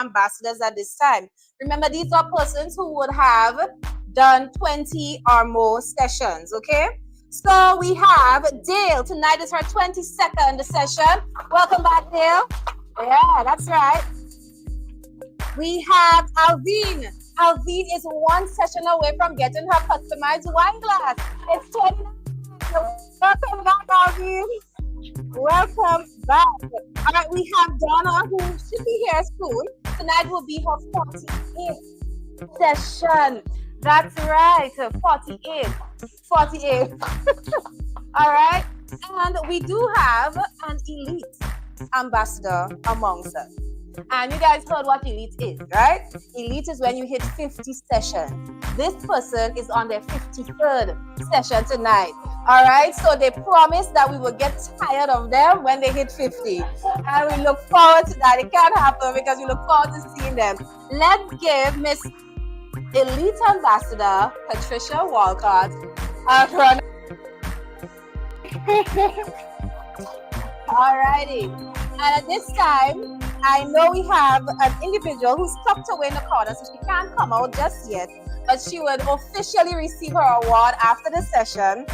ambassadors at this time. Remember, these are persons who would have done 20 or more sessions, okay? So we have Dale. Tonight is her 22nd session. Welcome back, Dale. Yeah, that's right. We have Alvine. Alvine is one session away from getting her customized wine glass. It's 29. Welcome back, Alvine. Welcome back. All right, we have Donna, who should be here soon. Tonight will be her 48th session. That's right, 48. 48. All right, and we do have an elite ambassador amongst us. And you guys heard what elite is, right? Elite is when you hit 50 sessions. This person is on their 53rd session tonight. All right, so they promised that we would get tired of them when they hit 50. And we look forward to that. It can't happen because we look forward to seeing them. Let's give Miss Elite Ambassador Patricia Walcott a round. All righty. And at this time, I know we have an individual who's tucked away in the corner, so she can't come out just yet, but she would officially receive her award after the session.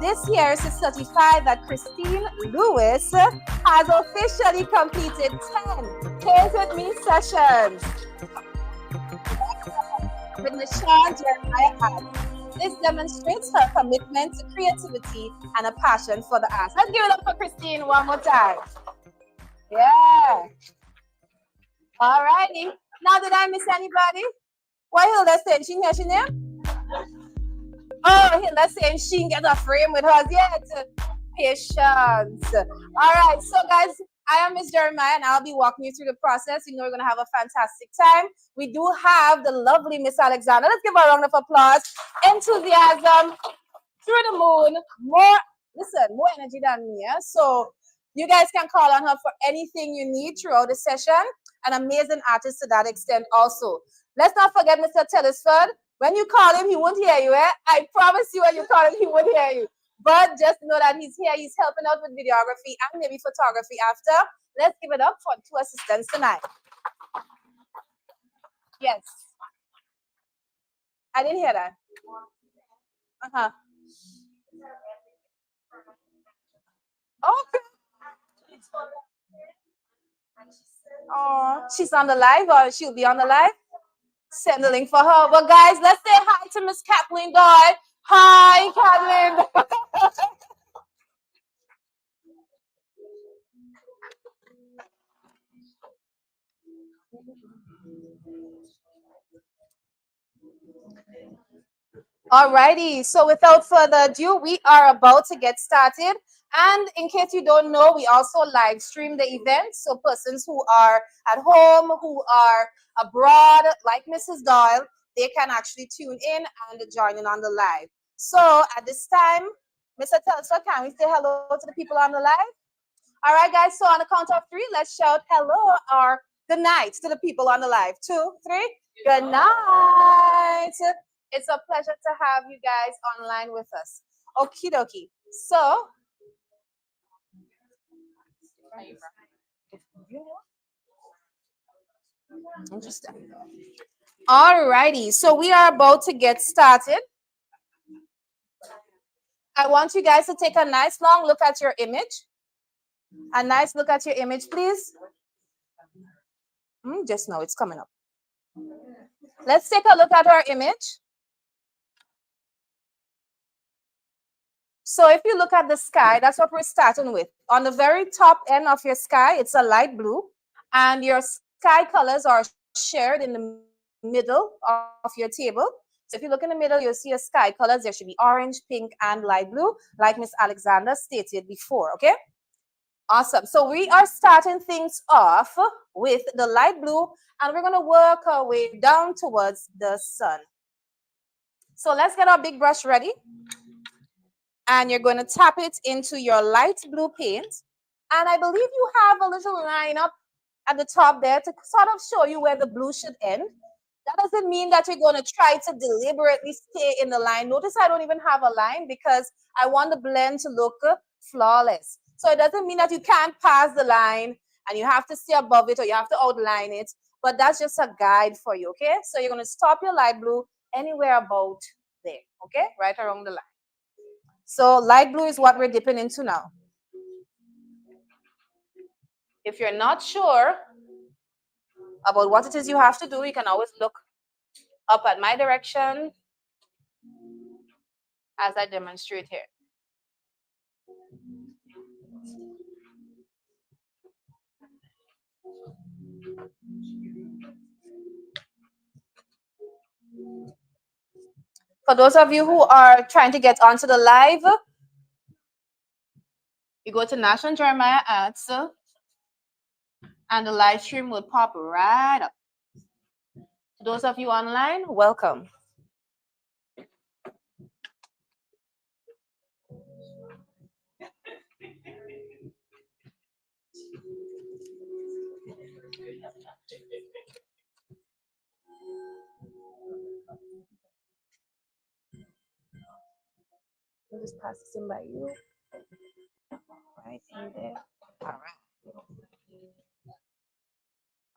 This year is to certify that Christine Lewis has officially completed 10 Cares With Me sessions with Michelle Jeremiah Adams. This demonstrates her commitment to creativity and a passion for the arts. Let's give it up for Christine one more time. Yeah. All righty. Now, did I miss anybody? What Hilda saying? She here, she name? Oh, Hilda saying she can get a frame with hers yet. Patience. All right. So, guys, I am Miss Jeremiah, and I'll be walking you through the process. You know we're going to have a fantastic time. We do have the lovely Miss Alexander. Let's give her a round of applause. Enthusiasm, through the moon, more energy than me. Yeah? So, you guys can call on her for anything you need throughout the session. An amazing artist to that extent also. Let's not forget Mr. Tellisford. When you call him, he won't hear you. I promise you when you call him, he won't hear you. But just know that he's here. He's helping out with videography and maybe photography after. Let's give it up for 2 assistants tonight. Yes. I didn't hear that. Uh-huh. Okay. Oh, she's on the live, or she'll be on the live. Send the link for her. Well, guys, let's say hi to Miss Kathleen Doyle. Hi, Kathleen. Alrighty, so without further ado, we are about to get started. And in case you don't know, we also live stream the event. So persons who are at home, who are abroad, like Mrs. Doyle, they can actually tune in and join in on the live. So at this time, Mr. Telstra, can we say hello to the people on the live? All right, guys, so on the count of 3, let's shout hello or good night to the people on the live. 2, 3, good night. It's a pleasure to have you guys online with us. Okie dokie. So, interesting. All righty. So we are about to get started. I want you guys to take a nice long look at your image. A nice look at your image, please. Just now, it's coming up. Let's take a look at our image. So if you look at the sky, that's what we're starting with. On the very top end of your sky, it's a light blue, and your sky colors are shared in the middle of your table. So if you look in the middle, you'll see your sky colors. There should be orange, pink, and light blue, like Miss Alexander stated before, okay? Awesome. So we are starting things off with the light blue, and we're going to work our way down towards the sun. So let's get our big brush ready. And you're going to tap it into your light blue paint. And I believe you have a little line up at the top there to sort of show you where the blue should end. That doesn't mean that you're going to try to deliberately stay in the line. Notice I don't even have a line because I want the blend to look flawless. So it doesn't mean that you can't pass the line and you have to stay above it or you have to outline it. but that's just a guide for you, okay? So you're going to stop your light blue anywhere about there, okay? Right around the line. So light blue is what we're dipping into now. If you're not sure about what it is you have to do, you can always look up at my direction as I demonstrate here. For those of you who are trying to get onto the live, you go to National Jeremiah Ads and the live stream will pop right up. To those of you online, welcome. I'll just pass this in by you. Right in there. All right.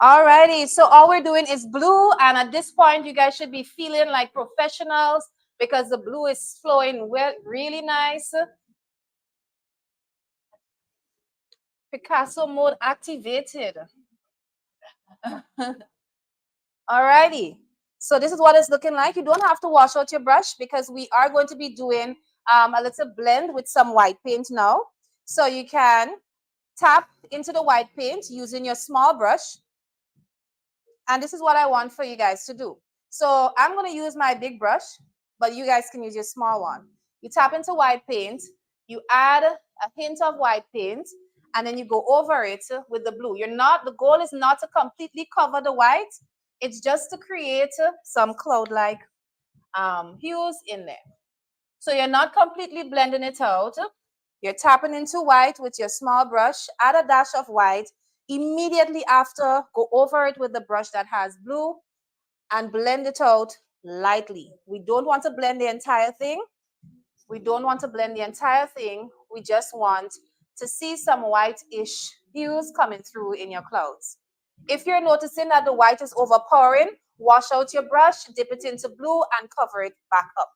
Alrighty, so all we're doing is blue, and at this point, you guys should be feeling like professionals because the blue is flowing well, really nice. Picasso mode activated. Alrighty, so this is what it's looking like. You don't have to wash out your brush because we are going to be doing a little blend with some white paint now. So you can tap into the white paint using your small brush. And this is what I want for you guys to do. So I'm going to use my big brush, but you guys can use your small one. You tap into white paint, you add a hint of white paint, and then you go over it with the blue. The goal is not to completely cover the white. It's just to create some cloud-like hues in there. So you're not completely blending it out. You're tapping into white with your small brush, add a dash of white. Immediately after, go over it with the brush that has blue and blend it out lightly. We don't want to blend the entire thing. We don't want to blend the entire thing. We just want to see some white-ish hues coming through in your clouds. If you're noticing that the white is overpowering, wash out your brush, dip it into blue, and cover it back up.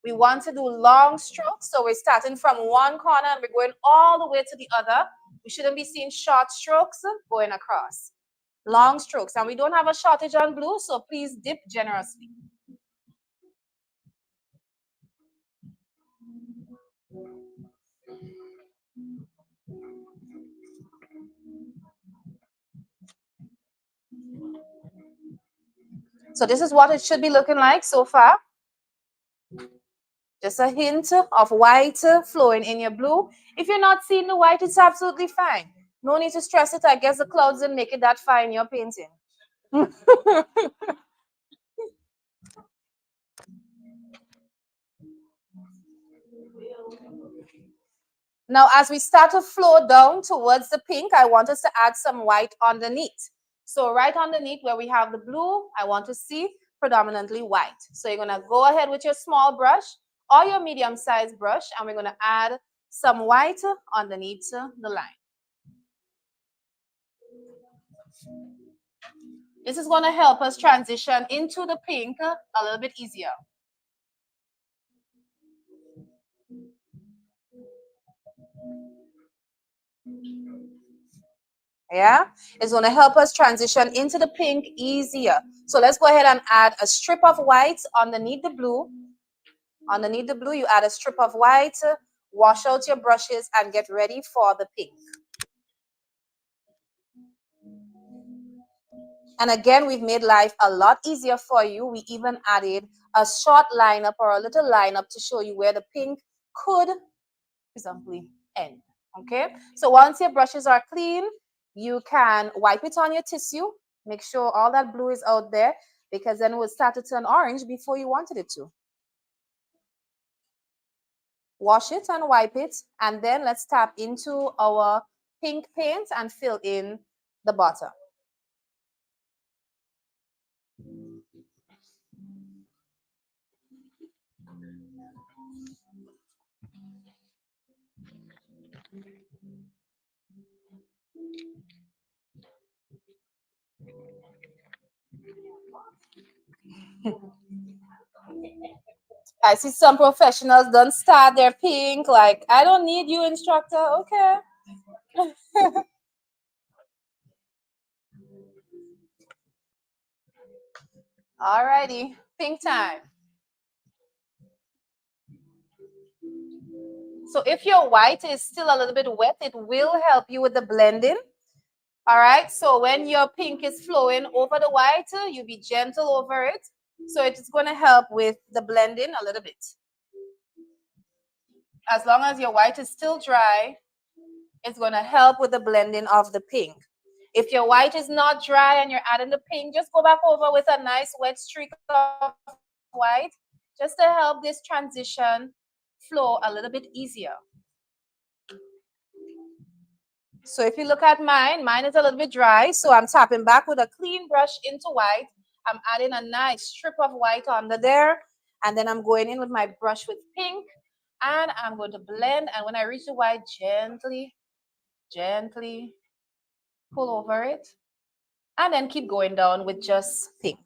We want to do long strokes, so we're starting from one corner and we're going all the way to the other. We shouldn't be seeing short strokes going across. Long strokes, and we don't have a shortage on blue, so please dip generously. So this is what it should be looking like so far. Just a hint of white flowing in your blue. If you're not seeing the white, it's absolutely fine. No need to stress it. I guess the clouds didn't make it that fine in your painting. Now, as we start to flow down towards the pink, I want us to add some white underneath. So right underneath where we have the blue, I want to see predominantly white. So you're going to go ahead with your small brush or your medium-sized brush, and we're going to add some white underneath the line. This is going to help us transition into the pink a little bit easier. Yeah, it's going to help us transition into the pink easier. So let's go ahead and add a strip of white underneath the blue. Underneath the blue, you add a strip of white, wash out your brushes, and get ready for the pink. And again, we've made life a lot easier for you. We even added a short lineup or a little lineup to show you where the pink could presumably end. Okay, so once your brushes are clean, you can wipe it on your tissue. Make sure all that blue is out there because then it will start to turn orange before you wanted it to. Wash it and wipe it, and then let's tap into our pink paint and fill in the bottom. I see some professionals don't start their pink. Like, I don't need you, instructor. Okay. Alrighty. Pink time. So if your white is still a little bit wet, it will help you with the blending. All right. So when your pink is flowing over the white, you be gentle over it. So it's going to help with the blending a little bit. As long as your white is still dry, it's going to help with the blending of the pink. If your white is not dry and you're adding the pink, just go back over with a nice wet streak of white just to help this transition flow a little bit easier. So if you look at mine is a little bit dry. So I'm tapping back with a clean brush into white. I'm adding a nice strip of white under there. And then I'm going in with my brush with pink. And I'm going to blend. And when I reach the white, gently, gently pull over it. And then keep going down with just pink.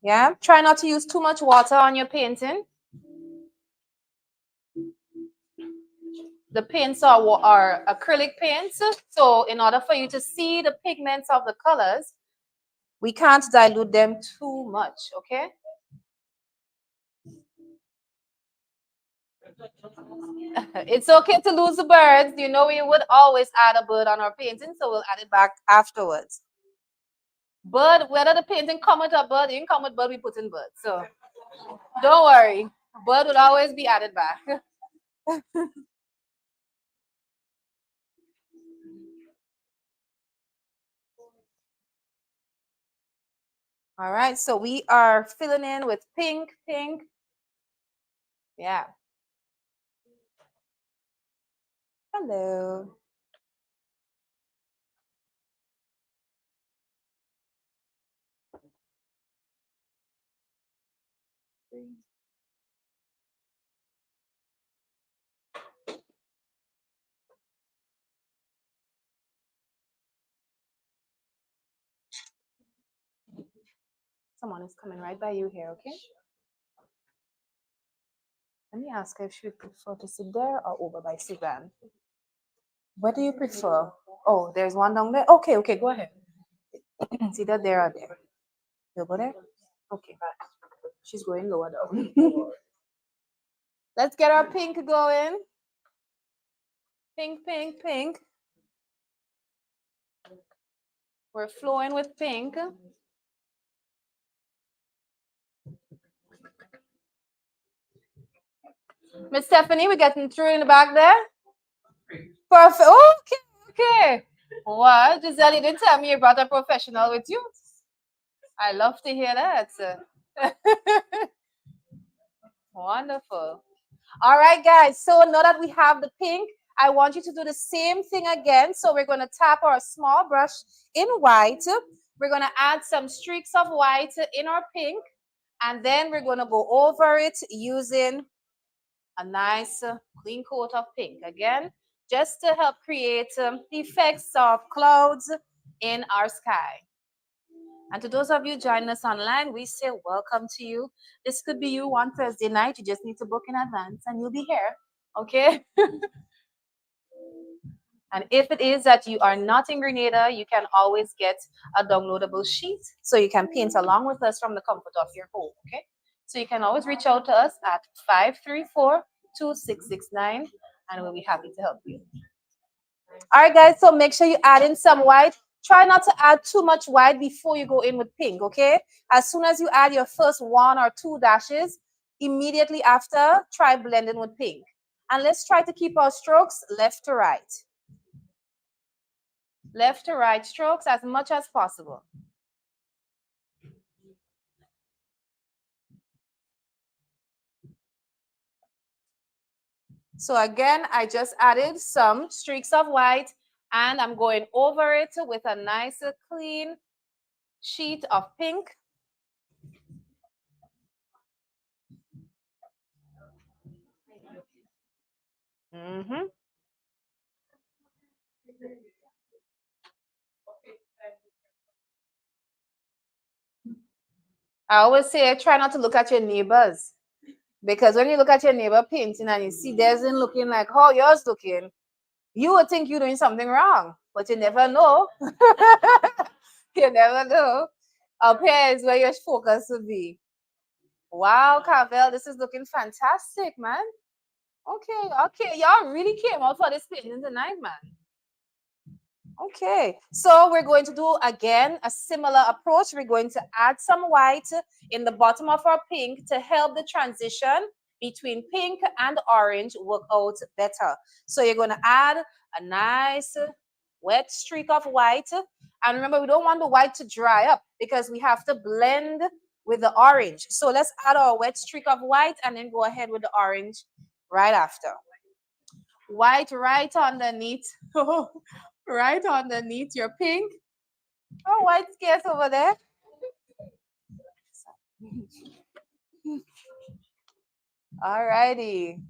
Yeah, try not to use too much water on your painting. The paints are acrylic paints. So in order for you to see the pigments of the colors, we can't dilute them too much, okay? It's okay to lose the birds. You know, we would always add a bird on our painting, so we'll add it back afterwards. Bird, whether the painting come with a bird, didn't come with bird, we put in bird. So don't worry. Bird will always be added back. All right, so we are filling in with pink, pink. Yeah. Hello. Someone is coming right by you here, okay? Let me ask her if she would prefer to sit there or over by Suzanne. What do you prefer? Oh, there's one down there. Okay, okay, go ahead. It's either there or there. You go there? Okay. She's going lower down. Let's get our pink going. Pink, pink, pink. We're flowing with pink. Miss Stephanie, we're getting through in the back there. Perfect. Okay, okay. What? Giselle, you didn't tell me you brought a professional with you. I love to hear that. Wonderful. All right, guys. So now that we have the pink, I want you to do the same thing again. So we're going to tap our small brush in white. We're going to add some streaks of white in our pink. And then we're going to go over it using a nice clean coat of pink. Again, just to help create the effects of clouds in our sky. And to those of you joining us online, we say welcome to you. This could be you one Thursday night. You just need to book in advance and you'll be here. Okay? And if it is that you are not in Grenada, you can always get a downloadable sheet so you can paint along with us from the comfort of your home. Okay? So you can always reach out to us at 534-2669 and we'll be happy to help you. All right, guys, so make sure you add in some white. Try not to add too much white before you go in with pink, okay? As soon as you add your first 1 or 2 dashes, immediately after, try blending with pink. And let's try to keep our strokes left to right. Left to right strokes as much as possible. So again, I just added some streaks of white and I'm going over it with a nice clean sheet of pink. I always say try not to look at your neighbors. Because when you look at your neighbor painting and you see theirs isn't looking like how yours looking, you would think you're doing something wrong. But you never know. You never know. Up here is where your focus will be. Wow, Carvel, this is looking fantastic, man. Okay. Y'all really came out for this painting tonight, man. Okay, so we're going to do again a similar approach. We're going to add some white in the bottom of our pink to help the transition between pink and orange work out better. So you're going to add a nice wet streak of white. And remember, we don't want the white to dry up because we have to blend with the orange. So let's add our wet streak of white and then go ahead with the orange right after. White right underneath. Right underneath your pink. Oh, white scarce over there. Alrighty.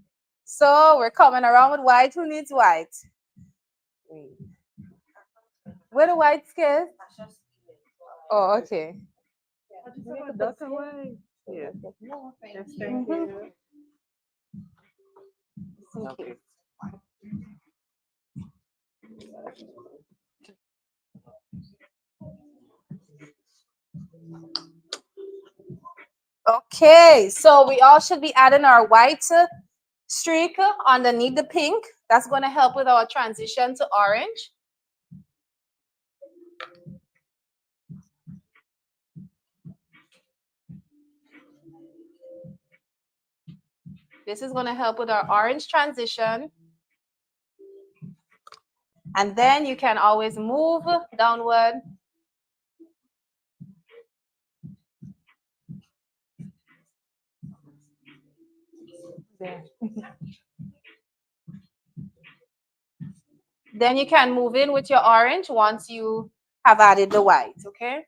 So we're coming around with white. Who needs white? Where the white scarce? Oh, okay. That's away. Yeah. Yes, thank you. Okay. Okay, so we all should be adding our white streak underneath the pink. That's going to help with our transition to orange. This is going to help with our orange transition. And then you can always move downward. There. Then you can move in with your orange once you have added the white, okay?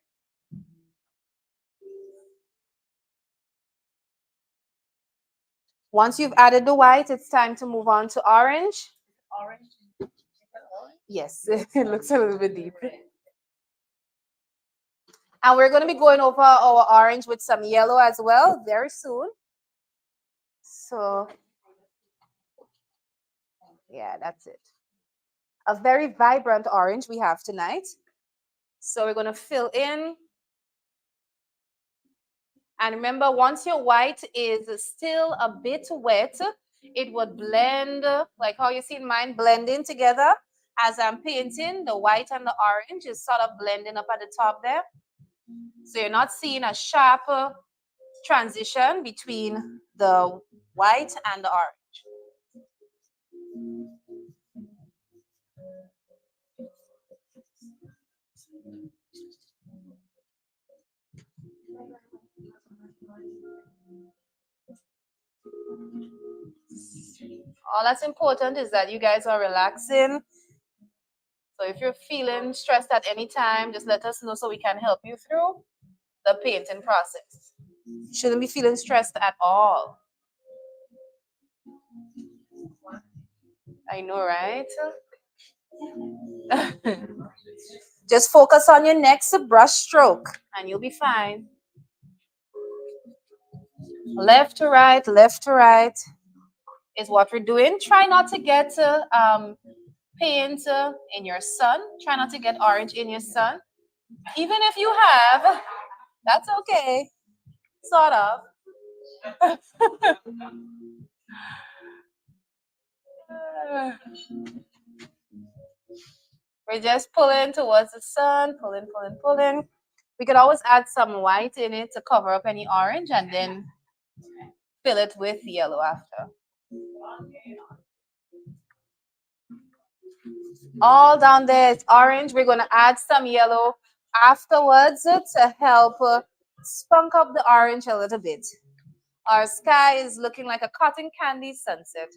Once you've added the white, it's time to move on to orange. Orange. Yes, it looks a little bit deep. And we're going to be going over our orange with some yellow as well very soon. So, yeah, that's it. A very vibrant orange we have tonight. So we're going to fill in. And remember, once your white is still a bit wet, it would blend, like how you see mine blending together. As I'm painting, the white and the orange is sort of blending up at the top there. So you're not seeing a sharp transition between the white and the orange. All that's important is that you guys are relaxing. So if you're feeling stressed at any time, just let us know so we can help you through the painting process. Shouldn't be feeling stressed at all. I know, right? Just focus on your next brush stroke and you'll be fine. Left to right is what we're doing. Try not to get paint in your sun. Try not to get orange in your sun. Even if you have, that's okay. Sort of. We're just pulling towards the sun, pulling. We could always add some white in it to cover up any orange and then fill it with yellow after. All down there it's orange. We're going to add some yellow afterwards to help spunk up the orange a little bit. Our sky is looking like a cotton candy sunset.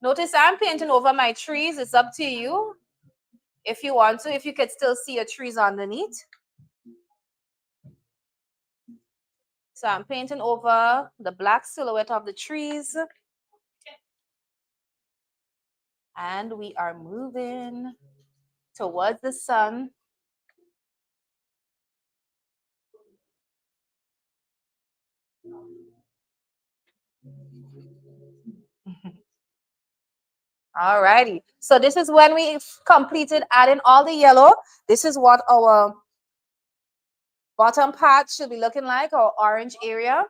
Notice I'm painting over my trees. It's up to you if you want to, if you could still see your trees underneath. So I'm painting over the black silhouette of the trees. And we are moving towards the sun. Alrighty. So this is when we've completed adding all the yellow. This is what our bottom part should be looking like, our orange area.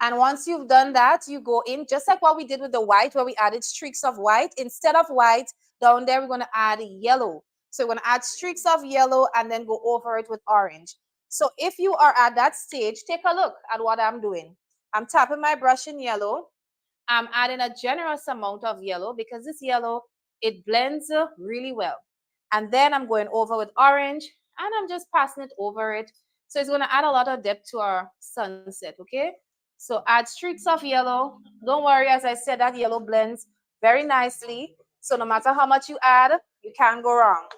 And once you've done that, you go in just like what we did with the white, where we added streaks of white. Instead of white, down there, we're going to add yellow. So we're going to add streaks of yellow and then go over it with orange. So if you are at that stage, take a look at what I'm doing. I'm tapping my brush in yellow. I'm adding a generous amount of yellow because this yellow, it blends really well. And then I'm going over with orange and I'm just passing it over it. So it's going to add a lot of depth to our sunset, okay? So add streaks of yellow. Don't worry, as I said, that yellow blends very nicely. So no matter how much you add, you can't go wrong.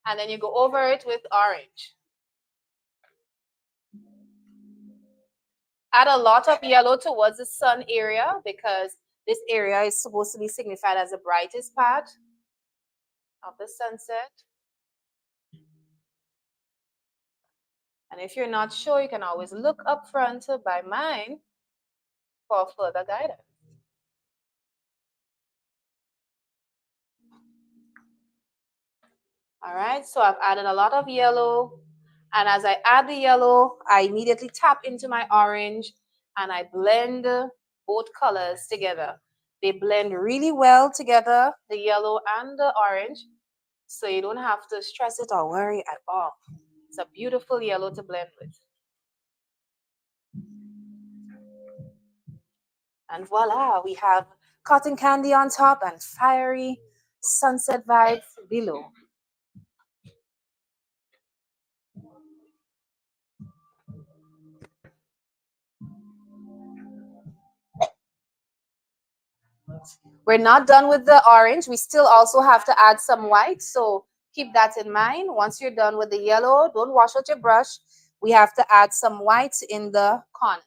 And then you go over it with orange. Add a lot of yellow towards the sun area because this area is supposed to be signified as the brightest part of the sunset. And if you're not sure, you can always look up front by mine for further guidance. All right, so I've added a lot of yellow. And as I add the yellow, I immediately tap into my orange and I blend both colors together. They blend really well together, the yellow and the orange. So you don't have to stress it or worry at all. It's a beautiful yellow to blend with. And voila, we have cotton candy on top and fiery sunset vibes below. We're not done with the orange. We still also have to add some white. So keep that in mind. Once you're done with the yellow, don't wash out your brush. We have to add some white in the corners.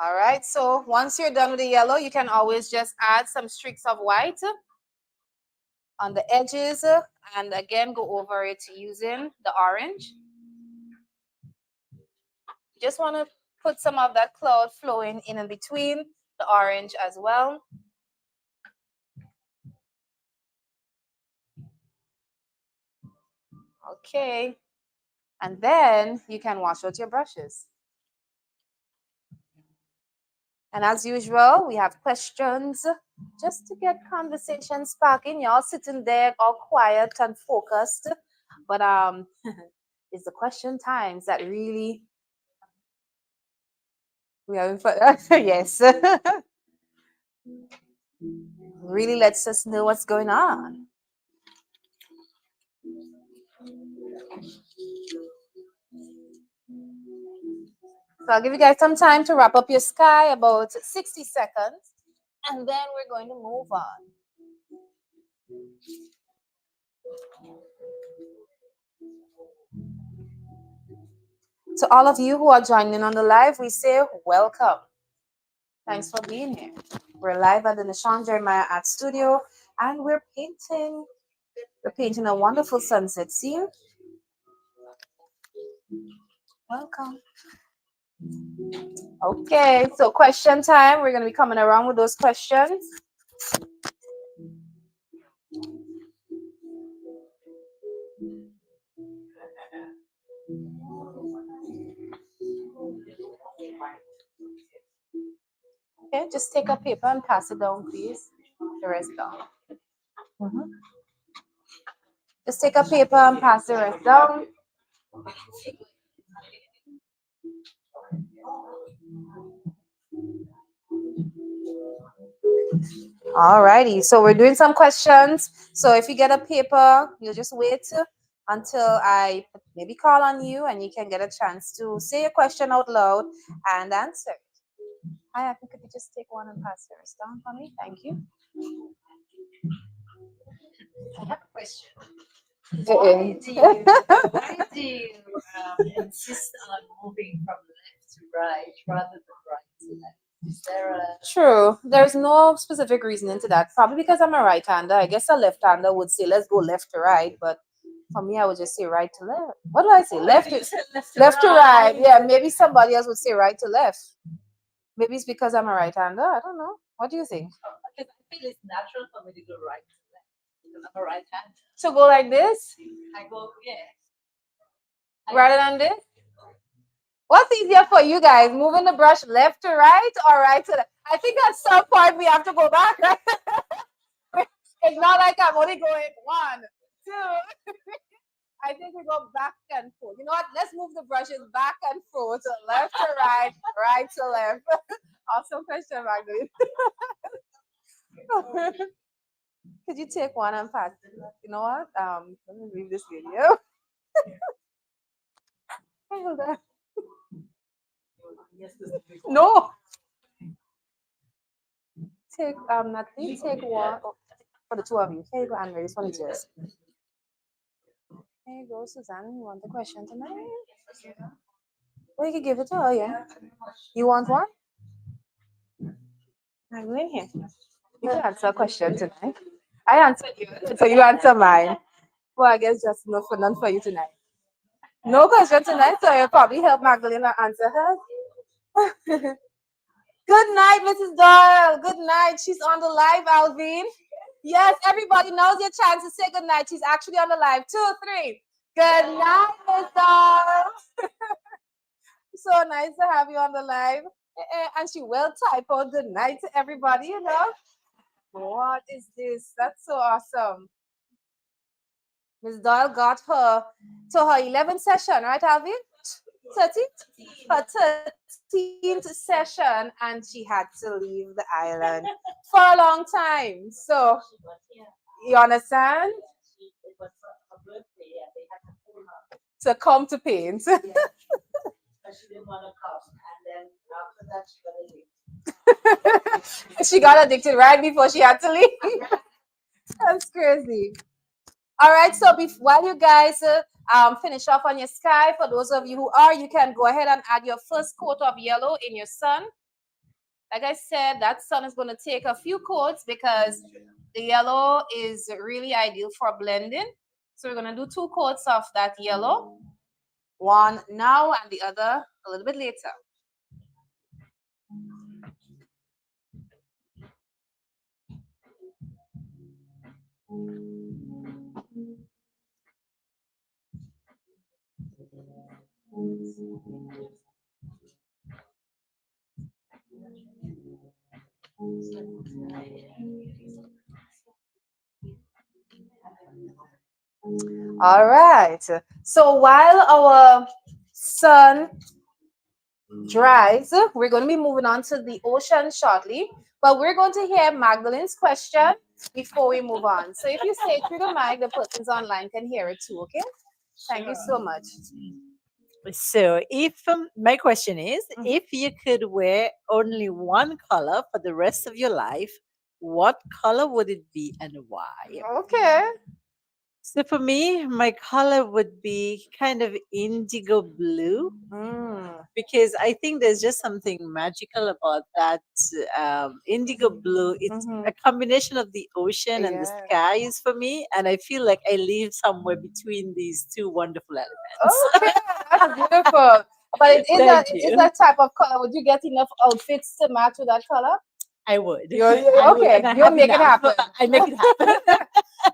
All right, so once you're done with the yellow, you can always just add some streaks of white on the edges and again go over it using the orange. Just want to put some of that cloud flowing in and between the orange as well. Okay, and then you can wash out your brushes. And as usual, we have questions just to get conversation sparking. Y'all sitting there all quiet and focused, but it's the question times that really we are in yes, really lets us know what's going on. So I'll give you guys some time to wrap up your sky, about 60 seconds, and then we're going to move on. To all of you who are joining on the live, we say welcome. Thanks for being here. We're live at the Nishan Jeremiah Art Studio, and we're painting. We're painting a wonderful sunset scene. Welcome. Okay, so question time. We're going to be coming around with those questions. Okay, just take a paper and pass it down, please. The rest down. Just take a paper and pass the rest down. Alrighty, so we're doing some questions. So if you get a paper, you'll just wait until I maybe call on you and you can get a chance to say a question out loud and answer it. Hi, I think could you just take one and pass yours down for me? Thank you. I have a question. Uh-oh. Why do you insist on moving from left to bright rather than bright tonight? Is there a True. There's no specific reasoning to that. Probably because I'm a right-hander. I guess a left-hander would say, let's go left to right. But for me, I would just say right to left. What do I say? Left to left to right. Yeah, maybe somebody else would say right to left. Maybe it's because I'm a right-hander. I don't know. What do you think? because I feel it's natural for me to go right to left because I'm a right hand. To go like this I go, yeah. rather than this? What's easier for you guys? Moving the brush left to right or right to left? I think at some point we have to go back, right? It's not like I'm only going one, two. I think we go back and forth. You know what? Let's move the brushes back and forth, left to right, right to left. Awesome question, Magdalene. Could you take one and pass? You know what? Let me leave this video. Hold on. Yes, this is big one. No. Take nothing. Take one for the two of you. Here you go, Andre. This one is yours. Here you go, Suzanne. You want the question tonight? Well, you can give it to her, yeah. You want one? I'm in here. You can answer a question tonight. I answered you, so you answer mine. Well, I guess just no for none for you tonight. No question tonight, so you'll probably help Magdalena answer her. Good night, Mrs. Doyle. Good night. She's on the live, Alvin. Yes, everybody knows your chance to say good night. She's actually on the live. 2, 3. Good night, Miss Doyle. So nice to have you on the live. And she will type out good night to everybody, you know. What is this? That's so awesome. Miss Doyle got her to her 11th session, right, Alvin? 13th? Her 13th session, and she had to leave the island for a long time. So, you understand? It was her birthday and they had to pull her. To come to paint. Yes. But she didn't want to come. And then after that, she got addicted. She got addicted right before she had to leave. That's crazy. All right, so while you guys finish off on your sky, for those of you who are, you can go ahead and add your first coat of yellow in your sun. Like I said, that sun is going to take a few coats because the yellow is really ideal for blending. So we're going to do 2 coats of that yellow. One now and the other a little bit later. All right. So while our sun dries, we're going to be moving on to the ocean shortly. But we're going to hear Magdalene's question before we move on. So if you say it through the mic, the persons online can hear it too, okay? Thank you so much. So, if my question is, if you could wear only one color for the rest of your life, what color would it be and why? Okay. So, for me, my color would be kind of indigo blue because I think there's just something magical about that indigo blue. It's a combination of the ocean and the skies for me, and I feel like I live somewhere between these two wonderful elements. Okay, that's beautiful. But it is Thank it is you. that type of color. Would you get enough outfits to match with that color? I would. You're I would, okay. and I You'll have make it enough. happen. I make it happen.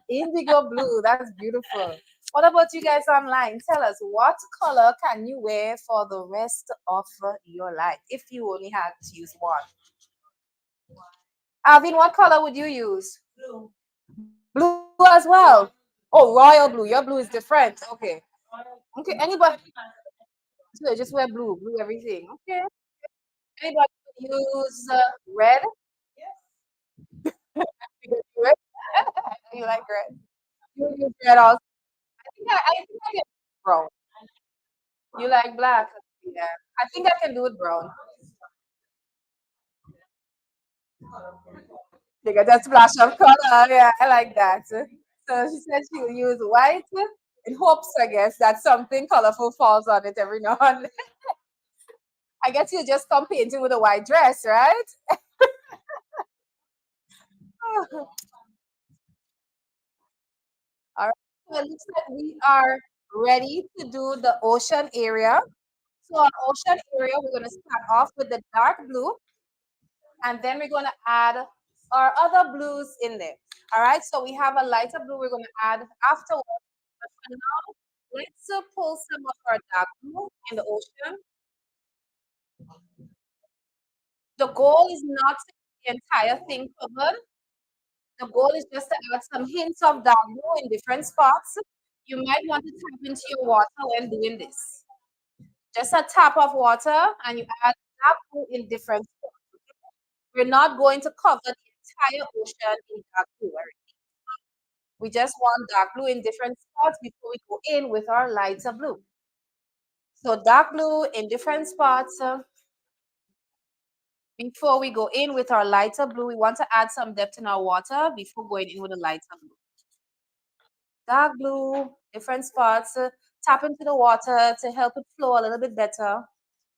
Indigo blue. That's beautiful. What about you guys online? Tell us, what color can you wear for the rest of your life if you only had to use one? Alvin, what color would you use? Blue. Blue as well. Oh, royal blue. Your blue is different. Okay. Okay. Anybody? So just wear blue. Blue everything. Okay. Anybody use red? You use red? You like red? You use red also. I think I can do brown. You like black? Yeah. I think I can do it brown. You got that splash of color. Yeah, I like that. So she said she'll use white in hopes, I guess, that something colorful falls on it every now and then. I guess you just come painting with a white dress, right? All right. So it looks like we are ready to do the ocean area. So our ocean area, we're going to start off with the dark blue, and then we're going to add our other blues in there. All right. So we have a lighter blue we're going to add afterwards. But for now, let's pull some of our dark blue in the ocean. The goal is not to get the entire thing covered. The goal is just to add some hints of dark blue in different spots. You might want to tap into your water when doing this. Just a tap of water and you add dark blue in different spots. We're not going to cover the entire ocean in dark blue. We just want dark blue in different spots before we go in with our lighter blue. So dark blue in different spots. Before we go in with our lighter blue, we want to add some depth in our water before going in with a lighter blue. Dark blue, different spots. Tap into the water to help it flow a little bit better.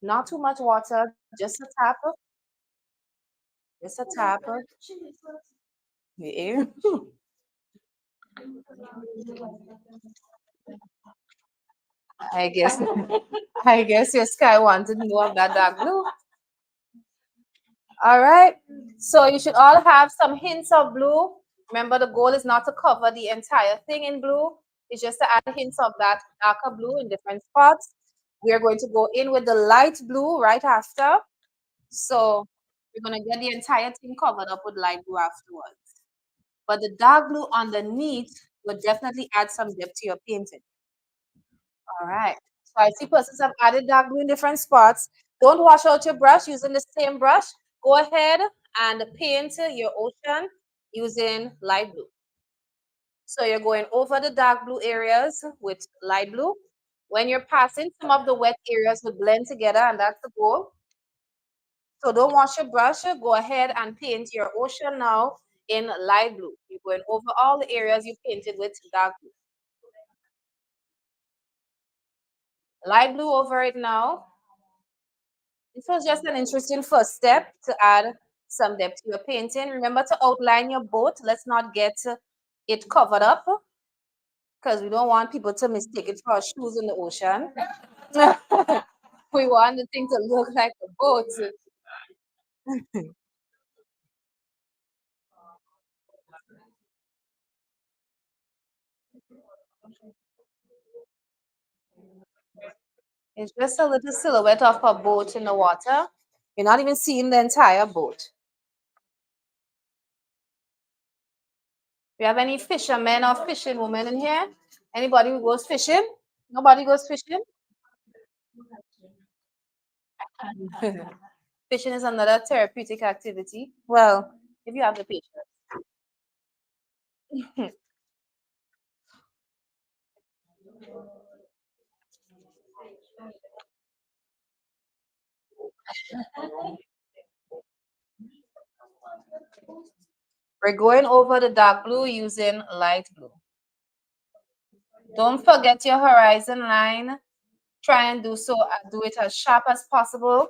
Not too much water, just a tap. Just a tap. Yeah. I guess I guess your sky wanted more of that dark blue. All right. So you should all have some hints of blue. Remember, the goal is not to cover the entire thing in blue. It's just to add hints of that darker blue in different spots. We are going to go in with the light blue right after. So we're going to get the entire thing covered up with light blue afterwards. But the dark blue underneath will definitely add some depth to your painting. All right. So I see persons have added dark blue in different spots. Don't wash out your brush using the same brush. Go ahead and paint your ocean using light blue. So you're going over the dark blue areas with light blue. When you're passing, some of the wet areas will blend together, and that's the goal. So don't wash your brush. Go ahead and paint your ocean now in light blue. You're going over all the areas you painted with dark blue. Light blue over it now. This was just an interesting first step to add some depth to your painting. Remember to outline your boat. Let's not get it covered up because we don't want people to mistake it for our shoes in the ocean. We want the thing to look like a boat. It's just a little silhouette of a boat in the water. You're not even seeing the entire boat. We have any fishermen or fishing women in here? Anybody who goes fishing? Nobody goes fishing? Fishing is another therapeutic activity. Well, if you have the patience. We're going over the dark blue using light blue. Don't forget your horizon line. Try and do it as sharp as possible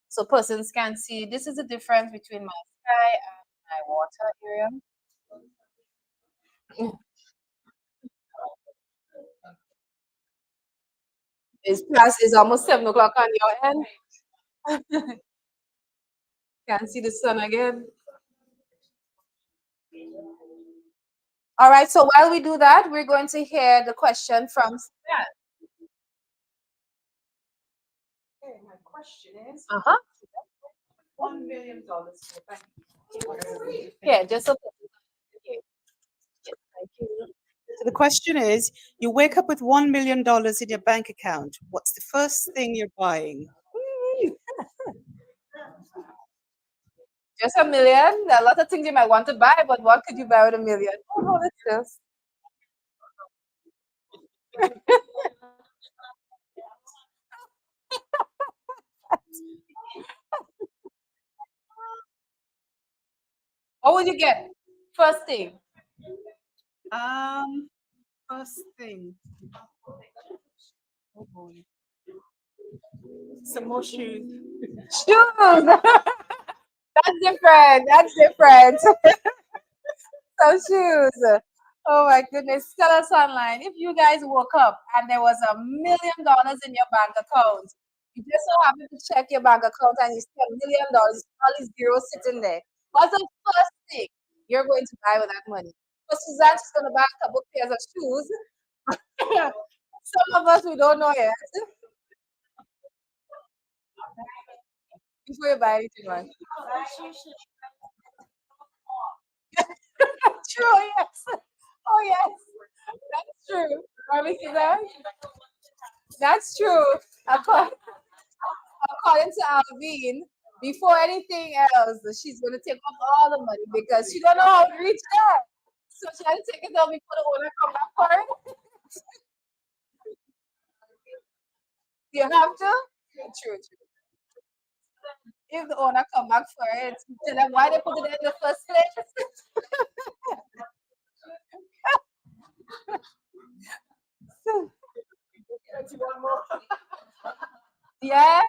so persons can see this is the difference between my sky and my water area. It's almost 7 o'clock on your end. Can't see the sun again. All right, so while we do that, we're going to hear the question from Stan. Okay, my question is Uh-huh. $1 million. Yeah, just so Thank you. So the question is, you wake up with $1 million in your bank account. What's the first thing you're buying? just a million. There are a lot of things you might want to buy, but what could you buy with a million? Oh, no, it's just. What would you get? First thing. Um, First thing. Oh boy. Some more shoes. Shoes. That's different. That's different. So shoes. Oh my goodness. Tell us online. If you guys woke up and there was $1 million in your bank account, you just so happen to check your bank account and you see $1 million, all these zeros sitting there. What's the first thing you're going to buy with that money? For Suzanne, she's going to buy a couple pairs of shoes. Some of us, we don't know yet. Before you buy anything, right? True, yes. Oh, yes. That's true. Mommy, Suzanne? That's true. According, according to Alvin, before anything else, she's going to take off all the money because she don't know how to reach there. So she has to take it off before the owner come back for it. You have to? True, true. If the owner come back for it, tell them why they put it there in the first place. Yeah.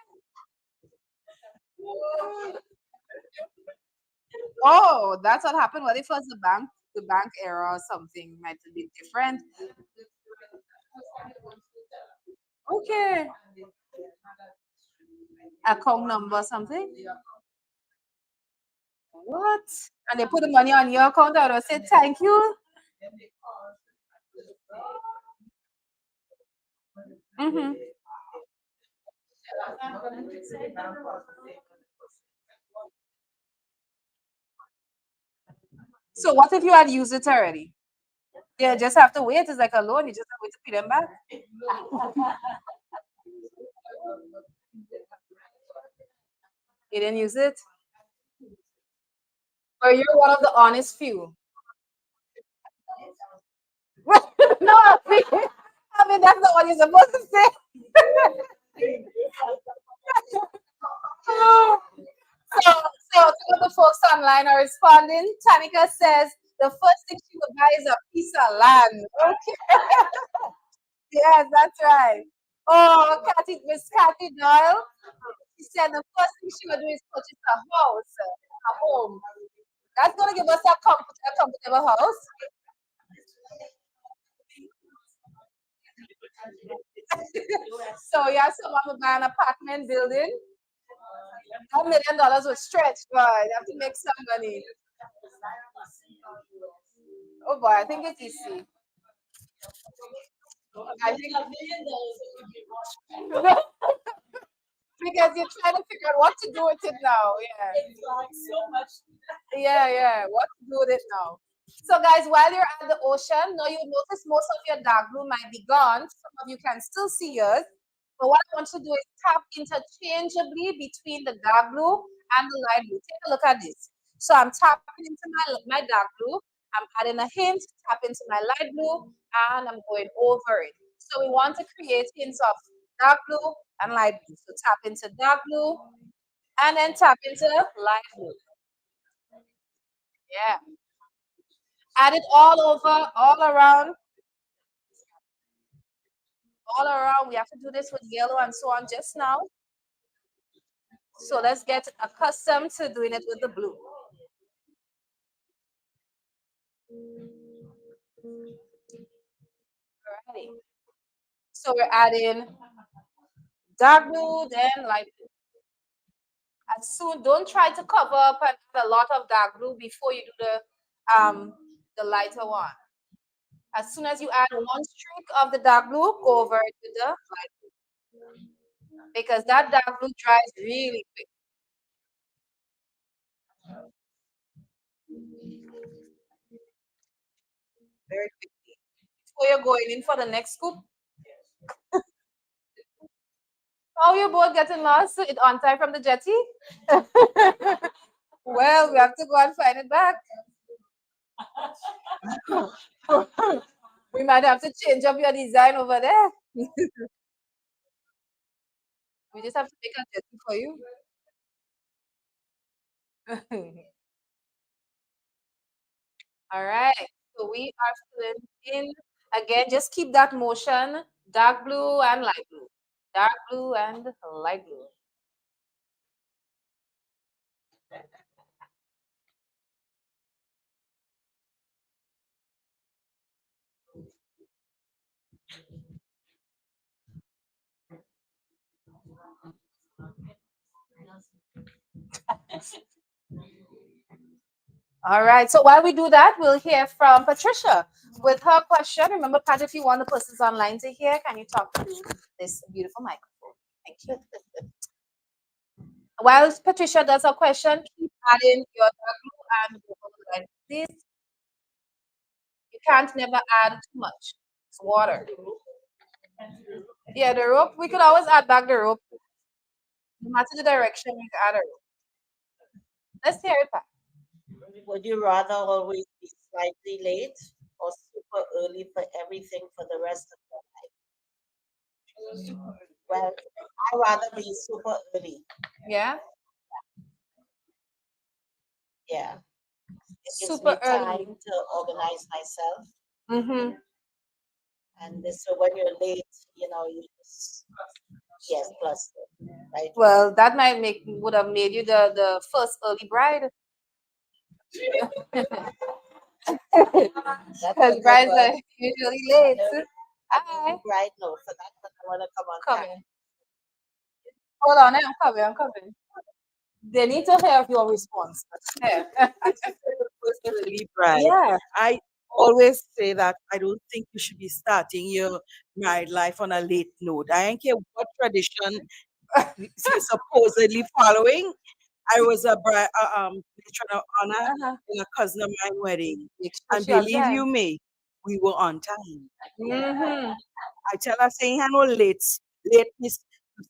Oh, that's what happened. What if it was the bank error or something might be different? Okay. Account number something? What? And they put the money on your account and say thank you. Hmm. So what if you had used it already? You just have to wait. It's like a loan. You just have to wait to pay them back. You didn't use it? Or you're one of the honest few? No, I mean that's not what you're supposed to say. So, so some of the folks online are responding. Tanika says the first thing she would buy is a piece of land. Okay, yes, that's right. Oh, Miss Kathy Doyle, she said the first thing she would do is purchase a home. That's gonna give us a comfortable house. So yeah, someone would buy an apartment building. $1 million would stretch, but you have to make some money. Oh boy, I think it's easy. I think because you're trying to figure out what to do with it now. Yeah, yeah. What to do with it now? So, guys, while you're at the ocean, now you notice most of your dark blue might be gone. Some of you can still see yours. But what I want you to do is tap interchangeably between the dark blue and the light blue. Take a look at this. So I'm tapping into my dark blue. I'm adding a hint, tap into my light blue, and I'm going over it. So we want to create hints of dark blue and light blue. So tap into dark blue and then tap into light blue. Yeah. Add it all over, all around. We have to do this with yellow and so on just now. So let's get accustomed to doing it with the blue. Alrighty. So we're adding dark blue, then light blue. As soon, don't try to cover up and add a lot of dark blue before you do the lighter one. As soon as you add one streak of the dark blue, go over it with the light blue. Because that dark blue dries really quick. Very quickly. Before you're going in for the next scoop. Oh, you're both getting lost on time from the jetty? Well, we have to go and find it back. We might have to change up your design over there. We just have to make a jetty for you. All right. So we are filling in again. Just keep that motion, dark blue and light blue. Dark blue and light blue. All right. So while we do that, we'll hear from Patricia with her question. Remember, Pat, if you want the persons online to hear, can you talk to this beautiful microphone? Thank you. While Patricia does her question, keep adding your dark blue and purple line. Please, you can't never add too much. It's water. Yeah, the rope. We could always add back the rope. No matter the direction, we can add a rope. Let's hear it, Pat. Would you rather always be slightly late or super early for everything for the rest of your life? Well, I'd rather be super early. Yeah. Yeah. It gives me Super time early. to organize myself. Mm-hmm. And this, so when you're late, you just, yes, plus, right? Well, that might make would have made you the first early bride. That's a Because good brides one. are usually late. No, Hi, right? No, for that one, I want to come on time. coming. Hold on, I'm coming. I'm coming. They need to hear your response. Yeah. Personally, bride, Yeah. I always say that I don't think you should be starting your married life on a late note. I don't care what tradition you're supposedly following. I was a bride, matron of honor Uh-huh. in a cousin of mine wedding, Make sure and she on believe time. you me, we were on time. Mm-hmm. I tell her saying, "I know lateness, you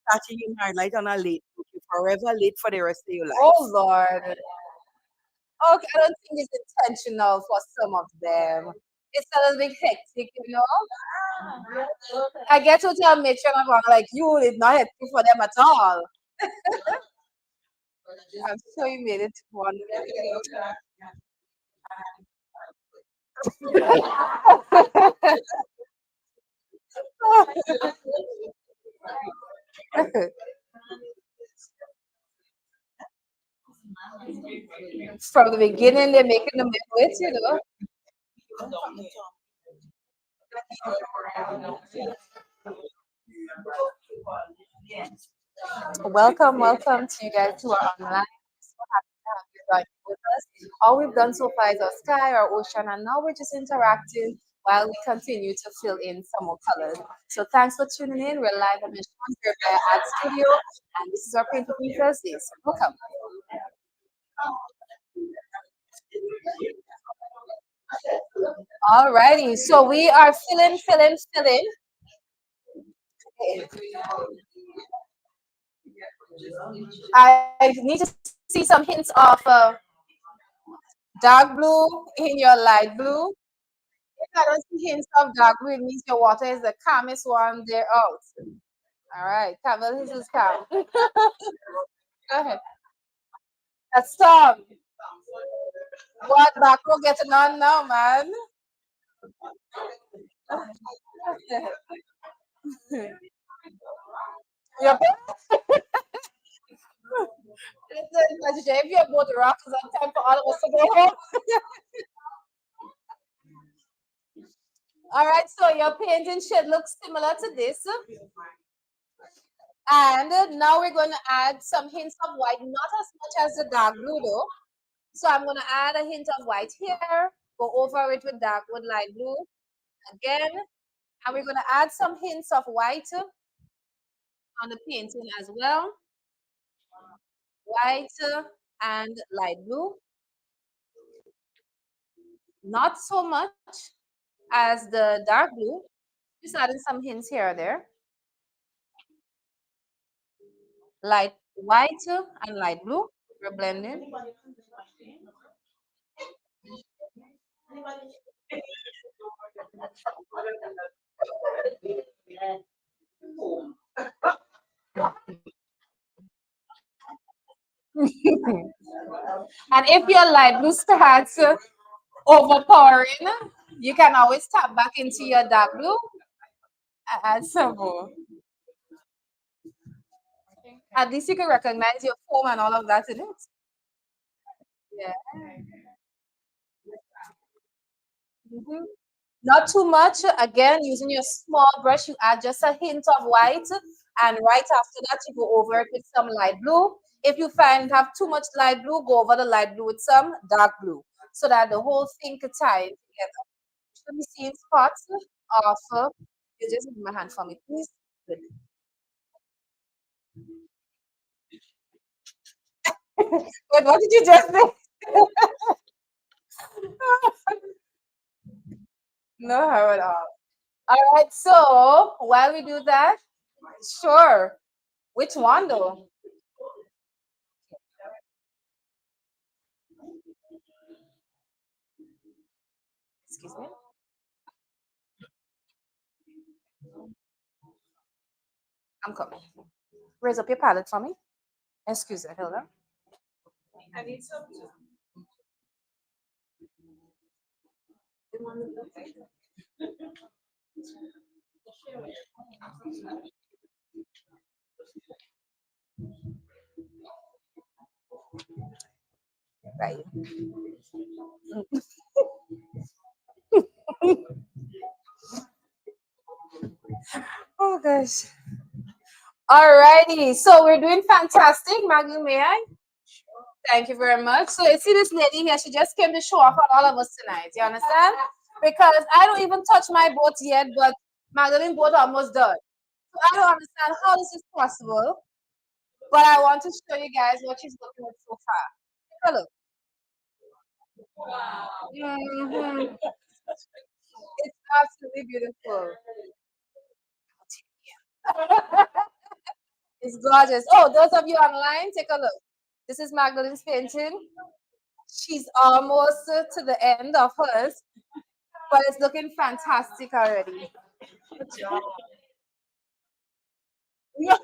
starting your married life on a late note. You're forever late for the rest of your Oh life." Lord. Okay, I don't think it's intentional for some of them. It's a little bit hectic, you know. I get to tell matron of honor, like you did not hectic for them at all. I'm sure you made it wonderful. From the beginning, they're making the with, you know. Welcome, welcome to you guys who are online. So happy to have you join with us. All we've done so far is our sky, our ocean, and now we're just interacting while we continue to fill in some more colors. So thanks for tuning in. We're live on Mission here by Art Studio, and this is our Paint with Me Thursdays. Welcome. Alrighty, so we are filling. I need to see some hints of dark blue in your light blue. If I don't see hints of dark blue, it means your water is the calmest one there out. All right, Cavill, this is calm. Go ahead. That's storm. What back row getting on now, man? Yep. Listen, if you're both rocks, it's time for all of us to go home. All right, so your painting should look similar to this. And now we're going to add some hints of white, not as much as the dark blue though. So I'm going to add a hint of white here, go over it with light blue again. And we're going to add some hints of white on the painting as well. White and light blue. Not so much as the dark blue. Just adding some hints here or there. Light white and light blue. We're blending. And if your light blue starts overpowering, you can always tap back into your dark blue and add some more. At least you can recognize your form and all of that in it. Yeah. Mhm. Not too much. Again, using your small brush, you add just a hint of white, and right after that, you go over it with some light blue. If you find have too much light blue, go over the light blue with some dark blue, so that the whole thing could tie together. Should be seeing spots of. You just give my hand for me, please. Good. Wait, what did you just say? No, how at all. All right. So while we do that, sure. Which one though? Excuse me. I'm coming. Raise up your palette for me. Excuse me, Hilda. I need some. Right. Oh gosh. Alrighty. So we're doing fantastic, Maggie. May I? Thank you very much. So you see this lady here, she just came to show off on all of us tonight. You understand? Because I don't even touch my boat yet, but Magdalene boat almost done. So I don't understand how this is possible. But I want to show you guys what she's looking at so far. Take a look. Mhm. It's absolutely beautiful. It's gorgeous. Oh, those of you online, take a look. This is Magdalene's painting. She's almost to the end of hers, but it's looking fantastic already. Good job. Yeah.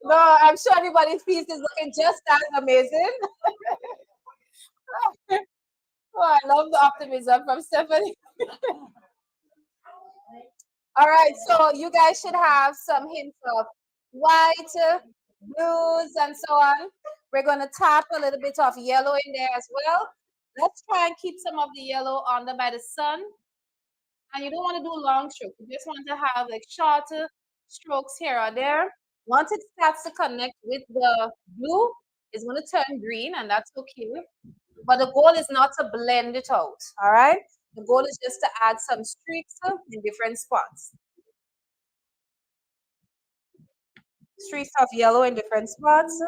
No, I'm sure everybody's piece is looking just as amazing. Oh, I love the optimism from Stephanie. All right, so you guys should have some hints of white, blues, and so on. We're going to tap a little bit of yellow in there as well. Let's try and keep some of the yellow under by the sun. And you don't want to do long strokes. You just want to have like shorter strokes here or there. Once it starts to connect with the blue, it's going to turn green, and that's okay. But the goal is not to blend it out. All right. The goal is just to add some streaks in different spots. Streaks of yellow in different spots.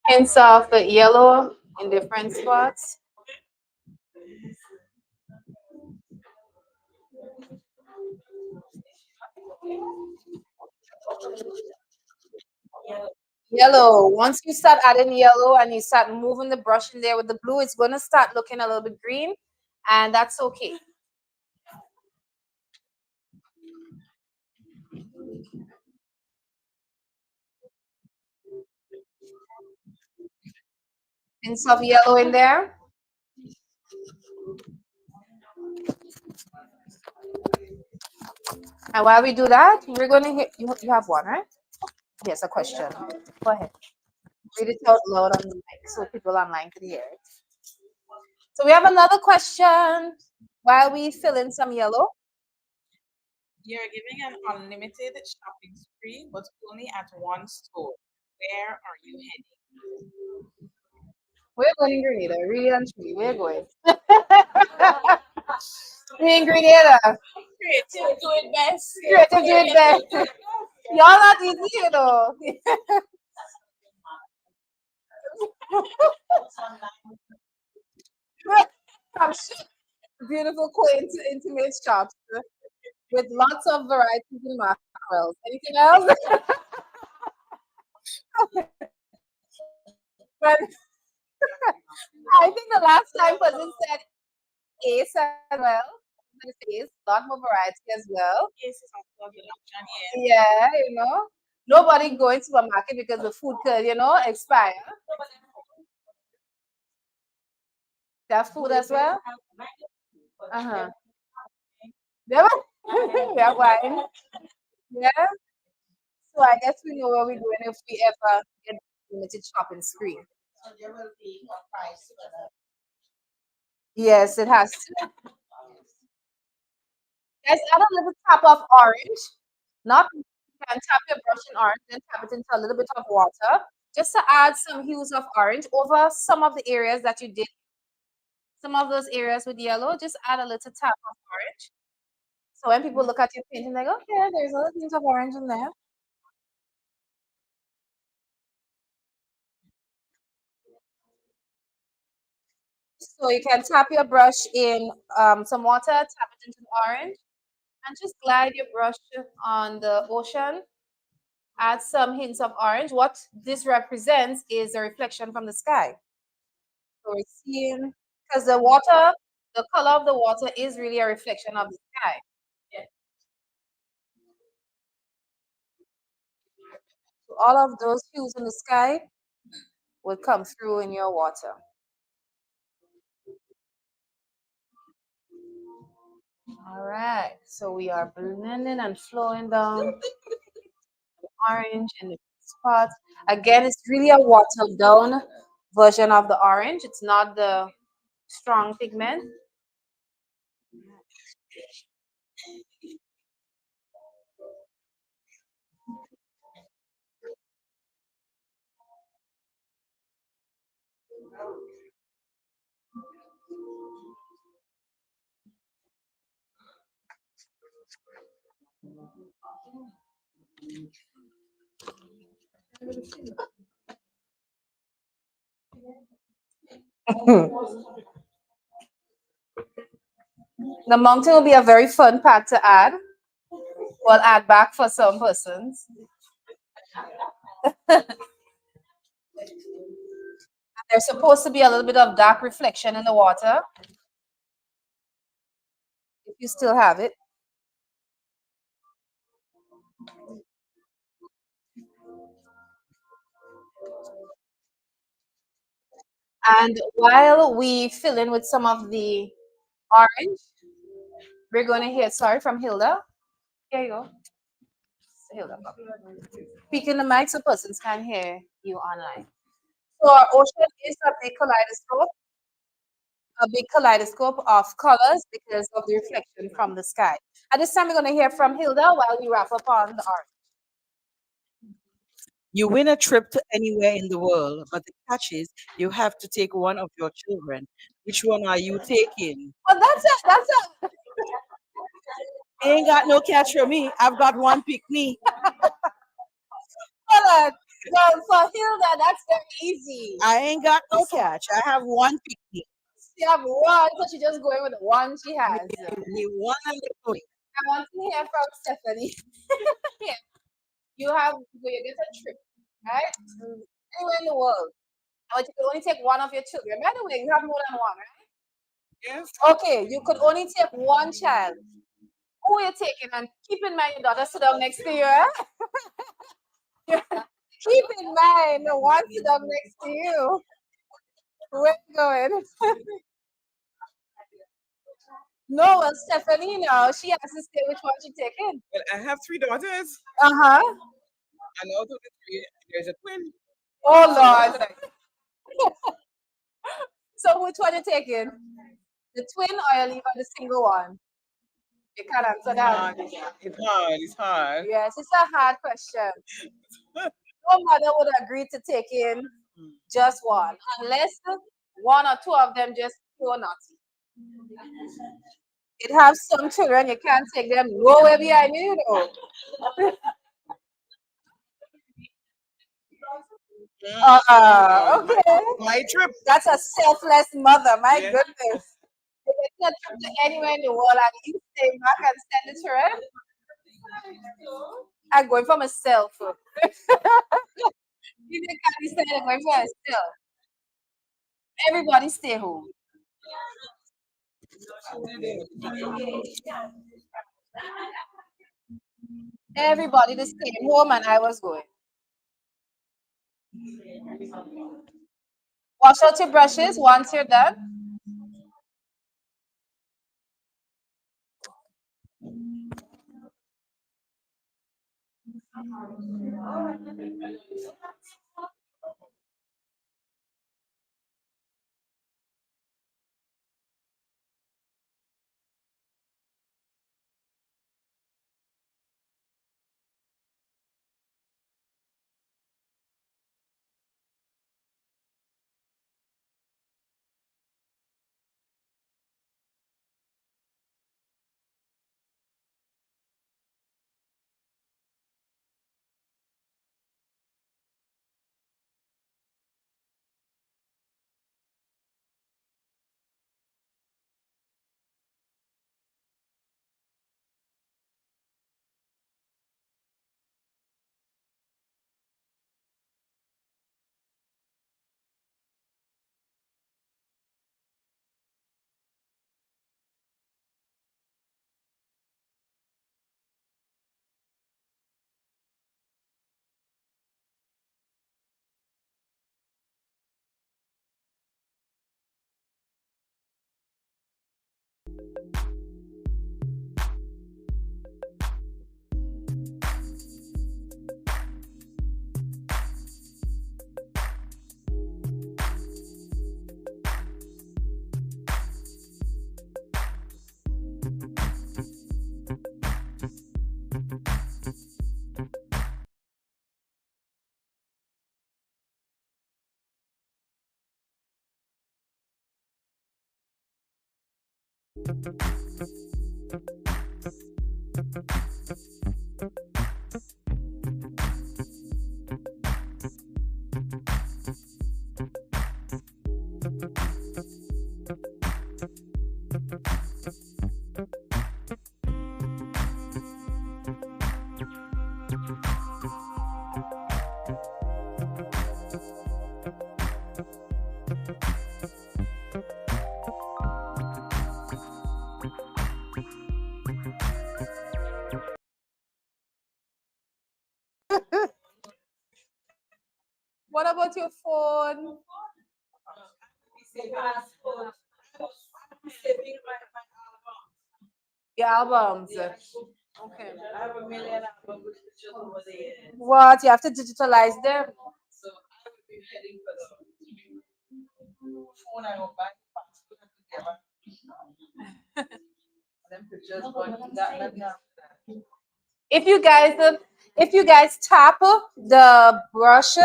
Hints of the yellow in different spots. Yellow. Once you start adding yellow and you start moving the brush in there with the blue, it's going to start looking a little bit green, and that's okay. Hints of yellow in there. And while we do that, we're going to hit, you have one, right? Yes, a question. Go ahead. Read it out loud on the mic so people online can hear it. So we have another question while we fill in some yellow. You're giving an unlimited shopping spree, but only at one store. Where are you heading? We're going in Grenada, really and truly. We're going. We in Grenada. Creative, do it best. Creative do it best. Y'all not easy, you know. I'm sure beautiful, quaint, intimate shops with lots of varieties in mackerels. Anything else? person said ace as well. Ace, a lot more variety as well. Yes, it's also a good option. Yeah, nobody going to supermarket because the food could, expire. That food as well. Uh-huh. Yeah, yeah, wine. Yeah. So I guess we know where we're going if we ever get limited shopping spree. Yes, it has to. Guys, add a little tap of orange. Not you can tap your brush in orange, then tap it into a little bit of water, just to add some hues of orange over some of the areas that you did. Some of those areas with yellow, just add a little tap of orange. So when people look at your painting, they go, okay, there's a little hint of orange in there. So you can tap your brush in some water, tap it into the orange, and just glide your brush on the ocean. Add some hints of orange. What this represents is a reflection from the sky. So we're seeing, because the color of the water is really a reflection of the sky. So all of those hues in the sky will come through in your water. All right. So we are blending and flowing down orange in the spots. Again, it's really a watered down version of the orange. It's not the strong pigment. The mountain will be a very fun part to add. We'll add back for some persons. There's supposed to be a little bit of dark reflection in the water. If you still have it. And while we fill in with some of the orange, we're going to hear, sorry, from Hilda. Here you go. Hilda, speak in the mic so persons can hear you online. So our ocean is a big kaleidoscope of colors because of the reflection from the sky. At this time, we're going to hear from Hilda while we wrap up on the art. You win a trip to anywhere in the world, but the catch is you have to take one of your children. Which one are you taking? Oh, that's it. That's it. Ain't got no catch for me. I've got one pick me. Hold on. Well, for Hilda, that's very easy. I ain't got no catch. I have one pick me. She have one, so she just going with the one she has. Me one and the I want to hear from Stephanie. Yeah. You get a trip, right? Anywhere in the world. But you can only take one of your children. By the way, you have more than one, right? Yes. Okay, you could only take one child. Who are you taking? And keep in mind your daughter sit down next to you. Eh? Keep in mind the one sit down next to you. Where you going? No, well, Stephanie, no, she has to say which one she taking. Well, I have three daughters, Uh-huh. and out of the three, there's a twin. Oh Lord. So which one you taking? The twin or you leave out the single one? You can't answer that. It's hard. It's hard. Yes, it's a hard question. No mother would agree to take in just one, unless one or two of them just pure naughty. It have some children, you can't take them nowhere behind you, Okay. My trip. That's a selfless mother, my Yeah. goodness. If it's not trip to anywhere in the world and you stay back and send it to her, I'm going for myself. You can't be saying I'm going for myself. Everybody stay home. Everybody just came home and I was going. Wash out your brushes once you're done. What about your phone? Your albums. Okay. What? You have to digitalize them. If you guys tap the brush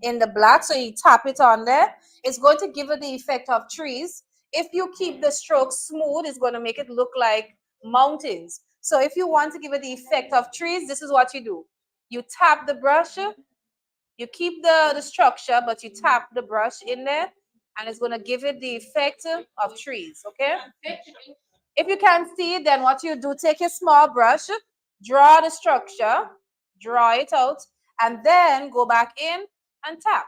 in the black, so you tap it on there, it's going to give it the effect of trees. If you keep the stroke smooth, it's going to make it look like mountains. So if you want to give it the effect of trees, this is what you do. You tap the brush, you keep the structure, but you tap the brush in there, and it's going to give it the effect of trees, okay? If you can't see it, then what you do, take a small brush, draw the structure, draw it out, and then go back in and tap.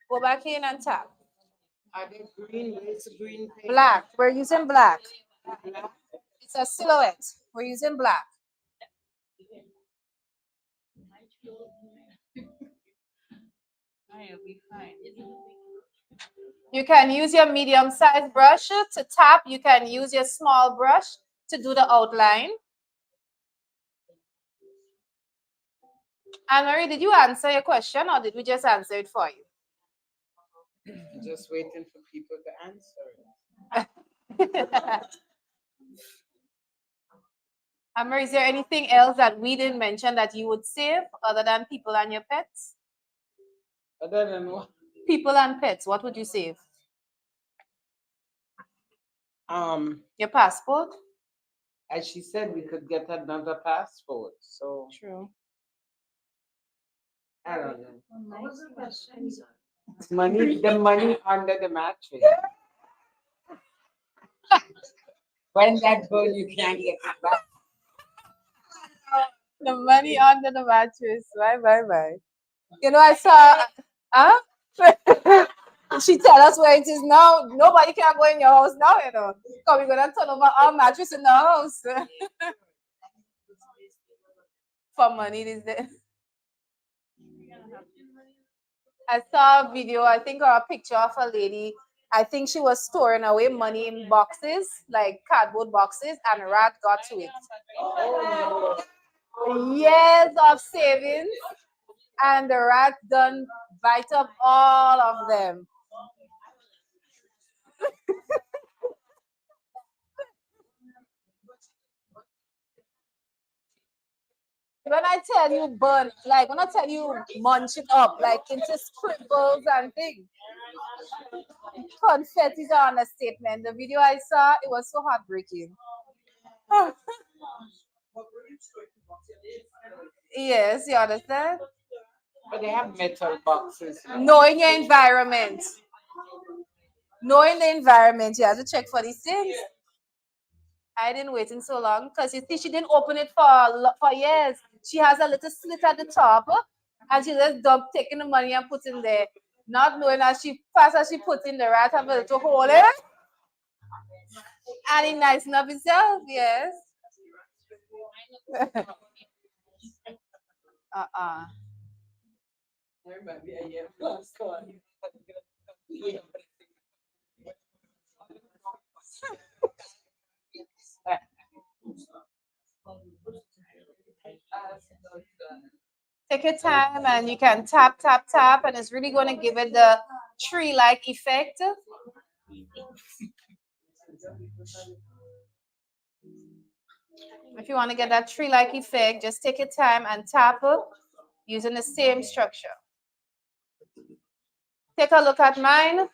Go back in and tap. Are they green? It's green paint. Black. We're using black. It's a silhouette. We're using black. You can use your medium-sized brush to tap. You can use your small brush to do the outline. Anne-Marie, did you answer your question or did we just answer it for you? Just waiting for people to answer. Anne-Marie, is there anything else that we didn't mention that you would save other than people and your pets? Other than what? People and pets, what would you save? Your passport? As she said, we could get another passport. So True. I don't know. The money under the mattress. When that goes, you can't get it back. The money under the mattress. Bye, bye, bye. You know, I saw, huh? She tell us where it is now. Nobody can go in your house now, you know. Because we're gonna turn over our mattress in the house. For money these days. I saw a video, I think, or a picture of a lady. I think she was storing away money in boxes, like cardboard boxes, and a rat got to it. Years of savings, and the rat done bite up all of them. When I tell you burn, like when I tell you munch it up, like into scribbles and things. Confetti is an understatement. The video I saw, it was so heartbreaking. Yes, you understand? But they have metal boxes. Knowing your environment. Knowing the environment, you have to check for these things. I didn't wait in so long because you see, she didn't open it for years. She has a little slit at the top, and she just dug taking the money and putting there, not knowing as she put in the rat have a little hole in it, and it nice enough itself. Yes. uh-uh. Take your time and you can tap, tap, tap, and it's really going to give it the tree-like effect. If you want to get that tree-like effect, just take your time and tap it using the same structure. Take a look at mine.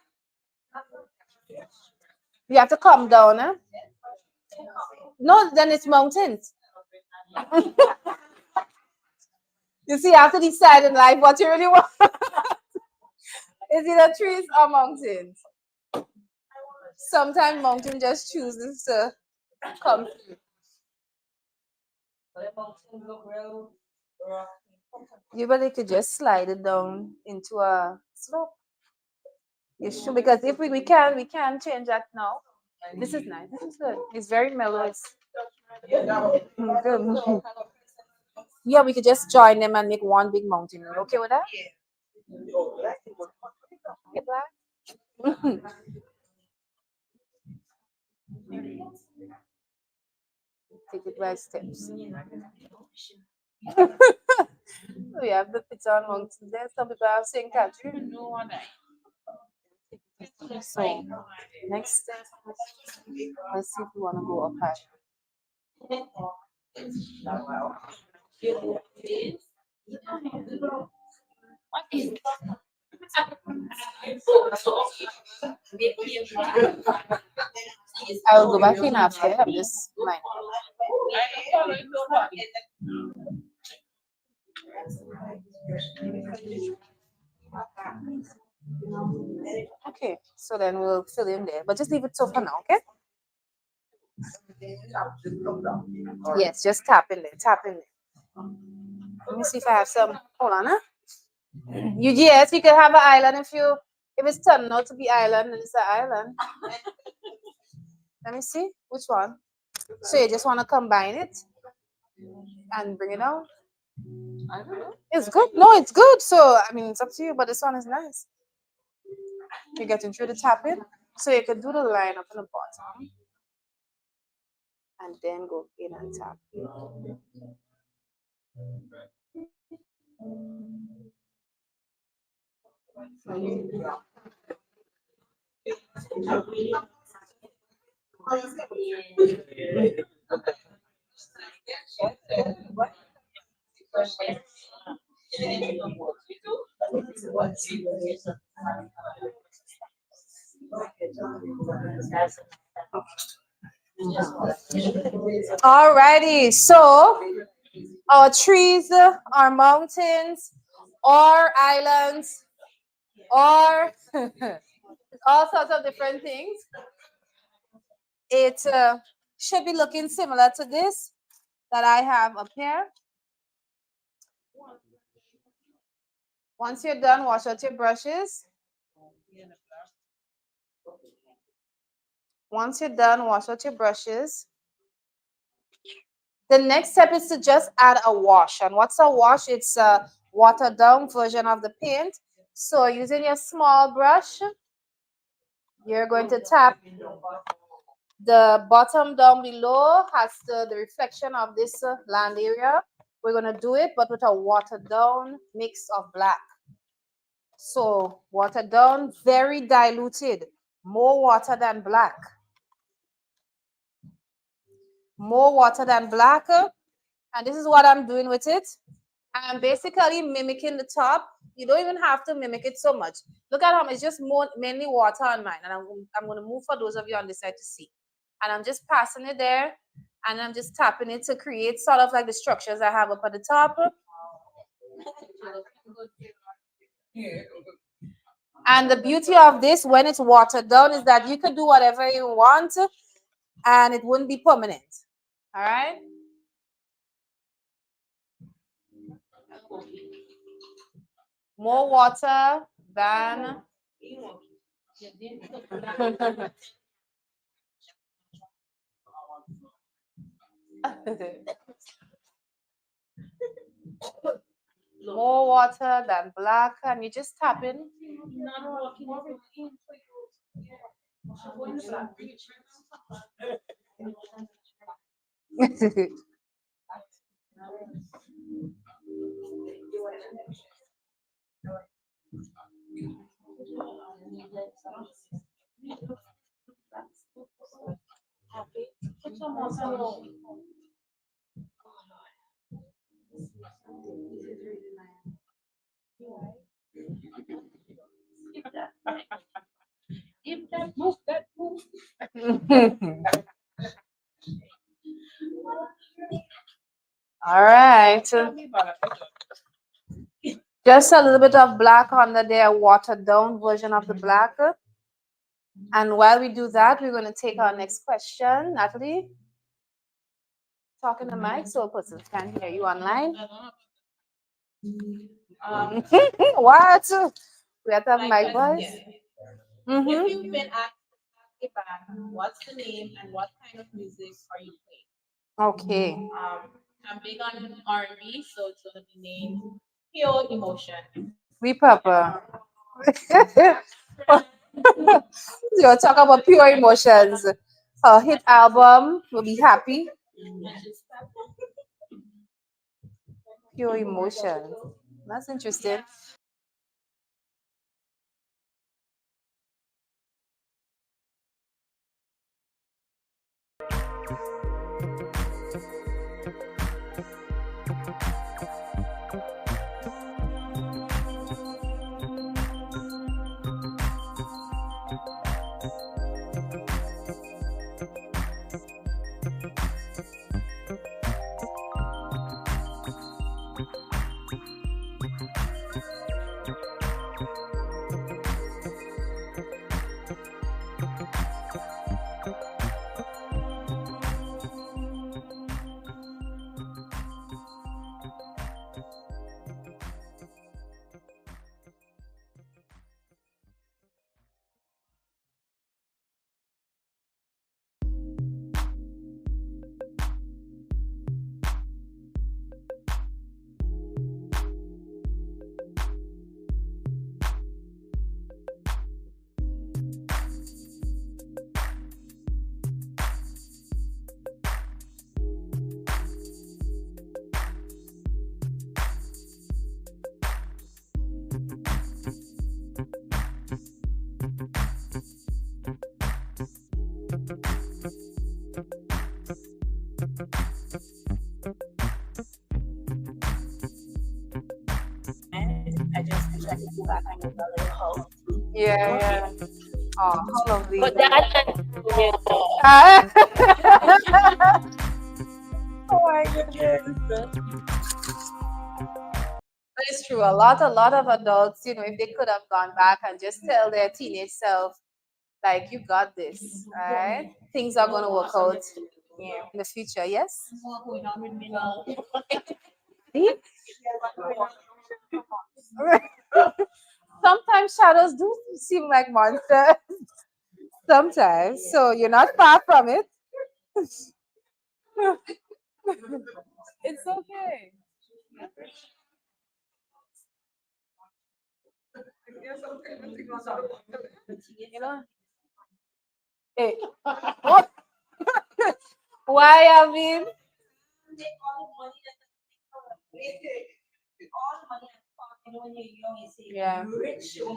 You have to come down. Eh? No, then it's mountains. You see, you have to decide in life what you really want. Is it trees or mountains? Sometimes mountain just chooses to come through. You really could just slide it down into a slope. You should, because if we can change that now. This is nice. This is good. It's very mellow. It's good. Yeah, we could just join them and make one big mountain. You okay with that? Get that? Take it by steps. We have the pizza on mountains there. Some people have St. Catherine. So next step, let's see if we want to go up high. I will go back in after. I'm just mine. Okay, so then we'll fill in there, but just leave it so for now, okay? Yes, just tap in there, tap in there. Let me see if I have some. Hold on, huh? Yes, you can have an island if it's turned out to be island, then it's an island. Let me see which one. So you just want to combine it and bring it out. It's good. No, it's good. So I mean, it's up to you. But this one is nice. You're getting through the tapping, so you can do the line up in the bottom, and then go in and tap. Alrighty, so our trees, our mountains, or islands, or all sorts of different things. It should be looking similar to this that I have up here. Once you're done, wash out your brushes. Once you're done, wash out your brushes. The next step is to just add a wash. And what's a wash? It's a watered down version of the paint. So using your small brush, you're going to tap the bottom down below has the reflection of this land area. We're going to do it, but with a watered down mix of black. So watered down, very diluted, more water than black. More water than black. And this is what I'm doing with it. I'm basically mimicking the top. You don't even have to mimic it so much. Look at how it's just more, mainly water on mine. And I'm going to move for those of you on this side to see. And I'm just passing it there. And I'm just tapping it to create sort of like the structures I have up at the top. And the beauty of this, when it's watered down, is that you can do whatever you want and it wouldn't be permanent. All right? More water than more water than black, and you just tap in. All right. Just a little bit of black under there, watered down version of the black. And while we do that, we're going to take our next question. Natalie, talking to mic so persons can hear you online. What? We have to have mic voice. If you've been asked a band, what's the name and what kind of music are you playing? Okay. I'm big on R&B, so it's gonna be named Pure Emotion. We papa. You talk about pure emotions. Her hit album will be happy. Pure emotions. That's interesting. I just wish I could go back and get a little hug. Yeah, yeah. Oh, how lovely. But that, yeah. Ah. Oh my goodness. But it's true. A lot of adults, if they could have gone back and just tell their teenage self, like, you got this, all right? Things are going to work out in the future, yes? See? Sometimes shadows do seem like monsters. Sometimes. So you're not far from it. It's okay. You know? Hey, what? Why have been? Yeah.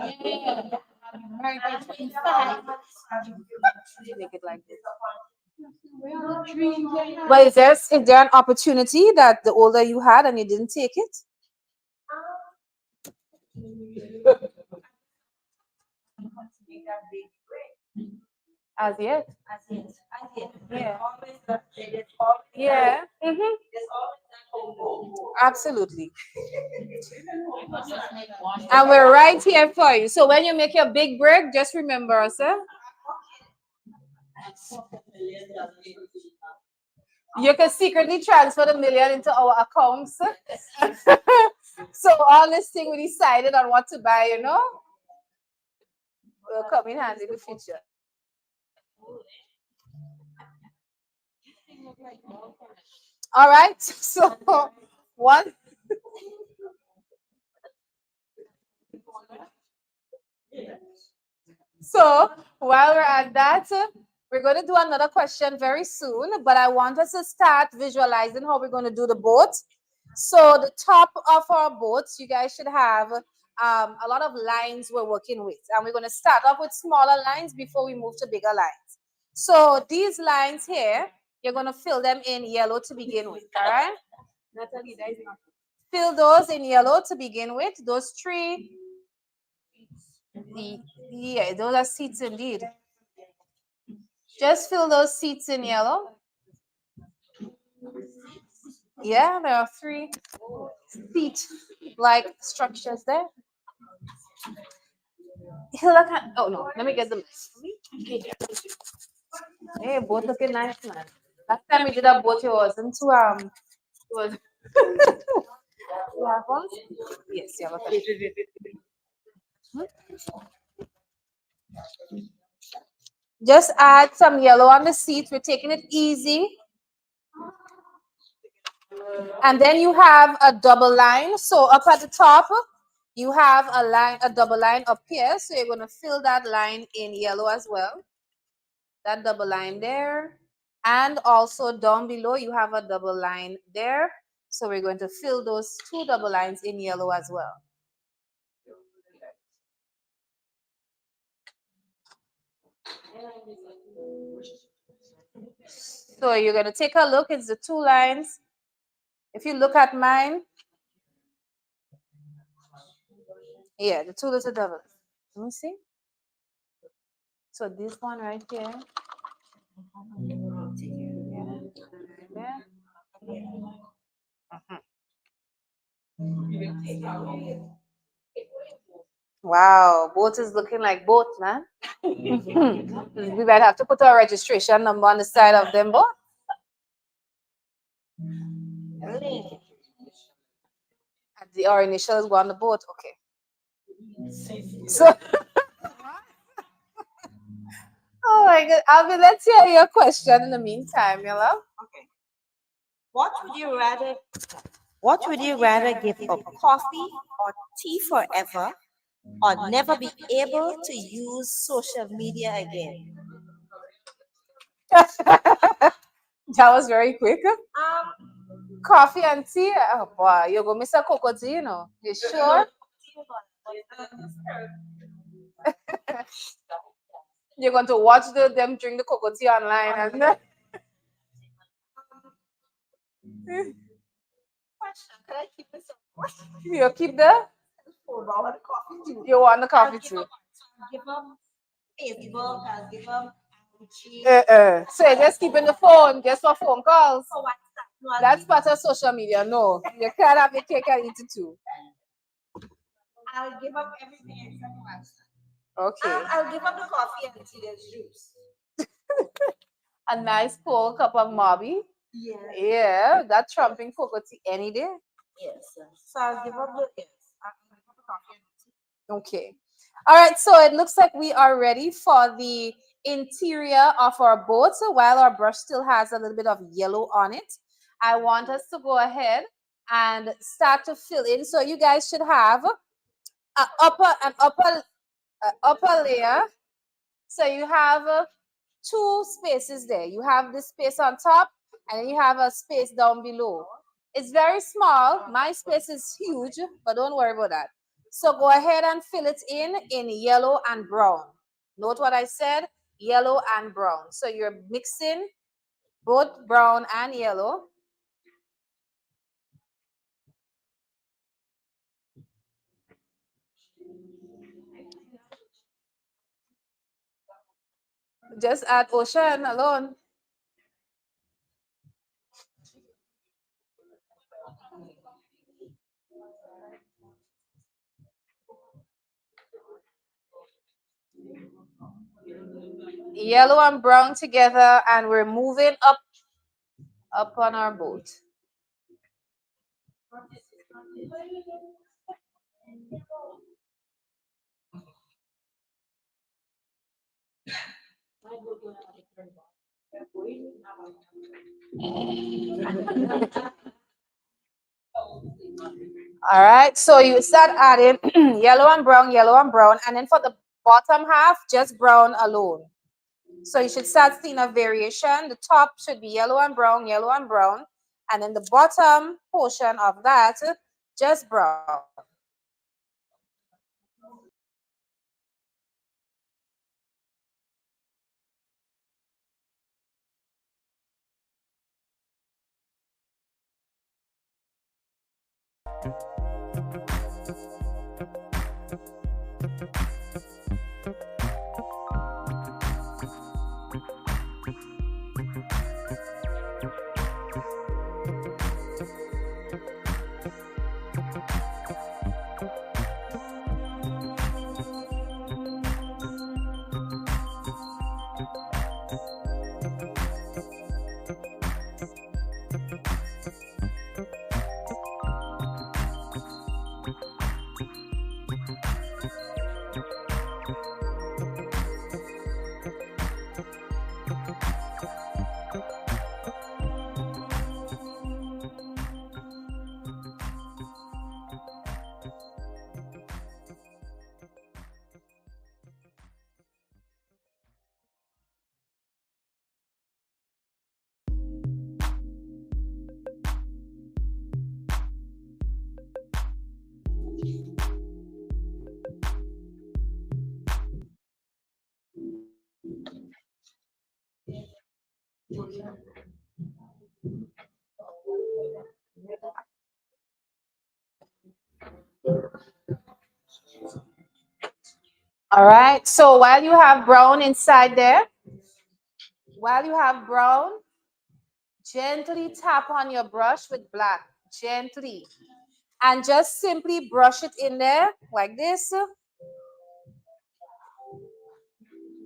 Yeah. Make it like this. But is there an opportunity that the older you had and you didn't take it? As yet? Yeah. Yeah. Absolutely. And we're right here for you. So when you make your big break, just remember us, eh? You can secretly transfer the million into our accounts. So all this thing we decided on what to buy, will come in handy in the future. All right. So one. So while we're at that, we're going to do another question very soon, but I want us to start visualizing how we're going to do the boat. So the top of our boats, you guys should have a lot of lines we're working with. And we're going to start off with smaller lines before we move to bigger lines. So these lines here, you're going to fill them in yellow to begin with, all right? Fill those in yellow to begin with. Those three, yeah, those are seats indeed. Just fill those seats in yellow. Yeah, there are three seat-like structures there. Oh no, let me get them. Hey, both looking nice, man. Last time we did a boat, it wasn't too it was. You have one? Yes, you have Just add some yellow on the seats. We're taking it easy. And then you have a double line. So up at the top, you have a double line up here. So you're going to fill that line in yellow as well. That double line there. And also down below, you have a double line there. So we're going to fill those two double lines in yellow as well. So you're going to take a look. It's the two lines. If you look at mine, yeah, the two little doubles. Let me see. So this one right here. Wow, boat is looking like boat, man. We might have to put our registration number on the side of them both. Our initials go on the boat. Okay. So, oh my God, Alvin, let's hear your question in the meantime, you love. Okay. What would you rather? What would you rather give up, coffee or tea forever, or never be able to use social media again? That was very quick. Coffee and tea. Oh boy, you're gonna miss a cocoa tea, You sure? You're going to watch them drink the cocoa tea online, and you keep the. You want the coffee too. Give up Facebook, I'll give up IG. So you're just keeping the phone just for phone calls. For WhatsApp. No, That's part of social media. No, you can't have your cake and eat it too. I'll give up everything except WhatsApp. Okay. I'll give up the coffee and tea and juice. A nice cold cup of Mobby. Yeah. Yeah, that trumping cocoa tea any day. Yes. So I'll give up the coffee and tea. Okay. All right. So it looks like we are ready for the interior of our boat. So while our brush still has a little bit of yellow on it, I want us to go ahead and start to fill in. So you guys should have an upper layer. So you have two spaces there. You have this space on top, and then you have a space down below. It's very small. My space is huge, but don't worry about that. So go ahead and fill it in yellow and brown. Note what I said, yellow and brown. So you're mixing both brown and yellow. Just add ocean alone. Yellow and brown together, and we're moving up on our boat. All right, so you start adding yellow and brown, and then for the bottom half, just brown alone. So you should start seeing a variation. The top should be yellow and brown, and then the bottom portion of that, just brown. All right, so while you have brown inside there, gently tap on your brush with black, gently. And just simply brush it in there like this.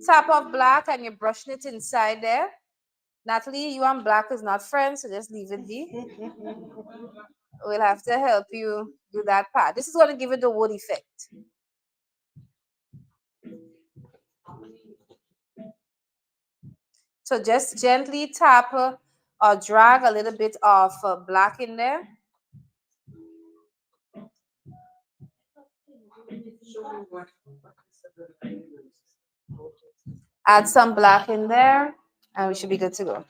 Tap of black and you're brushing it inside there. Natalie, you and black is not friends, so just leave it be. We'll have to help you do that part. This is going to give it the wood effect. So just gently tap or drag a little bit of black in there. Add some black in there, and we should be good to go.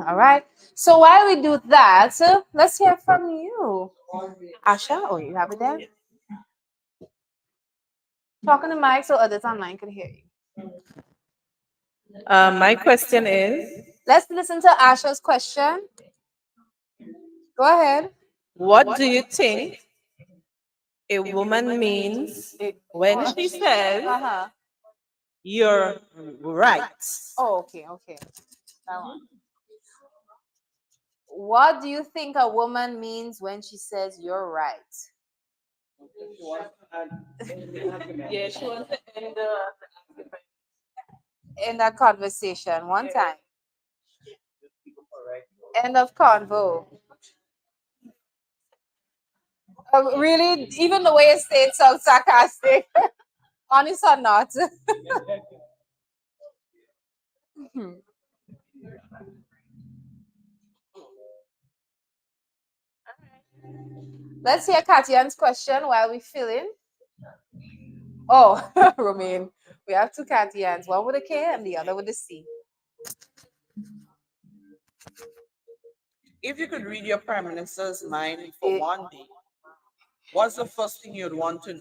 All right. So while we do that, let's hear from you. Asha, oh, you have it there? Talking to Mike so others online can hear you. My question is, Let's listen to Asha's question. Go ahead. what do you think a woman means when she says you're right? Oh, okay. That one. What do you think a woman means when she says you're right? Yeah, she wants to end In that conversation, one time. End of convo. Really, even the way it states sounds sarcastic. Honest or not. Let's hear Katian's question while we fill in. Oh, Romaine, we have two Katians, one with a K and the other with a C. If you could read your prime minister's mind for one day, what's the first thing you'd want to know?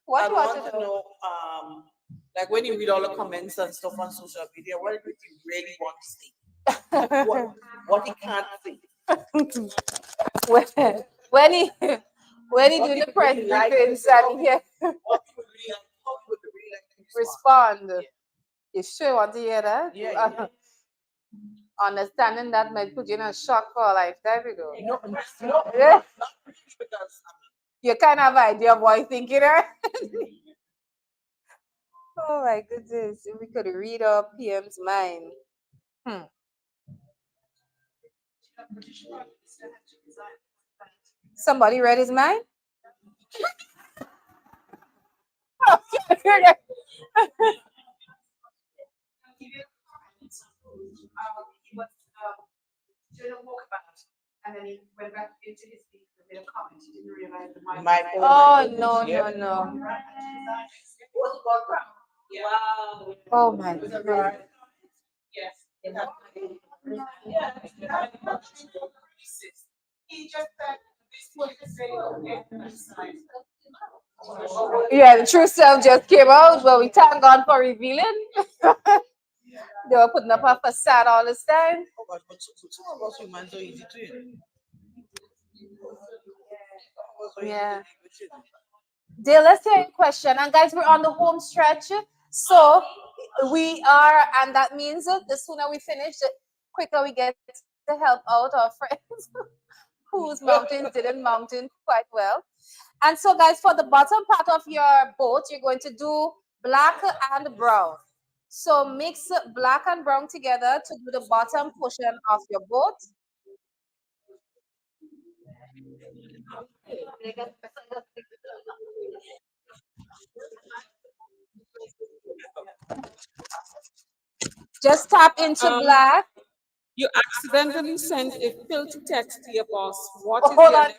What I do you want to know, like when you read all the comments and stuff on social media, what do you really want to say? What he can't say. when he do the press briefings and he respond. You sure want to hear that? Yeah. Understanding that might put you in a shock for a lifetime, you know. No, Yeah. not really, because You kind of have an idea of what you're thinking, right? Oh my goodness. If we could read our PM's mind. Somebody read his mind? And then he went back into his feet and made a comment. He didn't realize the mic. Oh, no. Wow. Oh my goodness. Yes. He just said this was the same. Yeah, the true self just came out, but we thank God for revealing. They were putting up a facade all this time. but some of us humans are easy to hear. Yeah. Dale, let's hear a question. And guys, we're on the home stretch. So we are, and that means the sooner we finish, the quicker we get to help out our friends whose mountains didn't mountain quite well. And so, guys, for the bottom part of your boat, you're going to do black and brown. So mix black and brown together to do the bottom portion of your boat. Just tap into black. You accidentally sent a filthy text to your boss. What is Hold your on,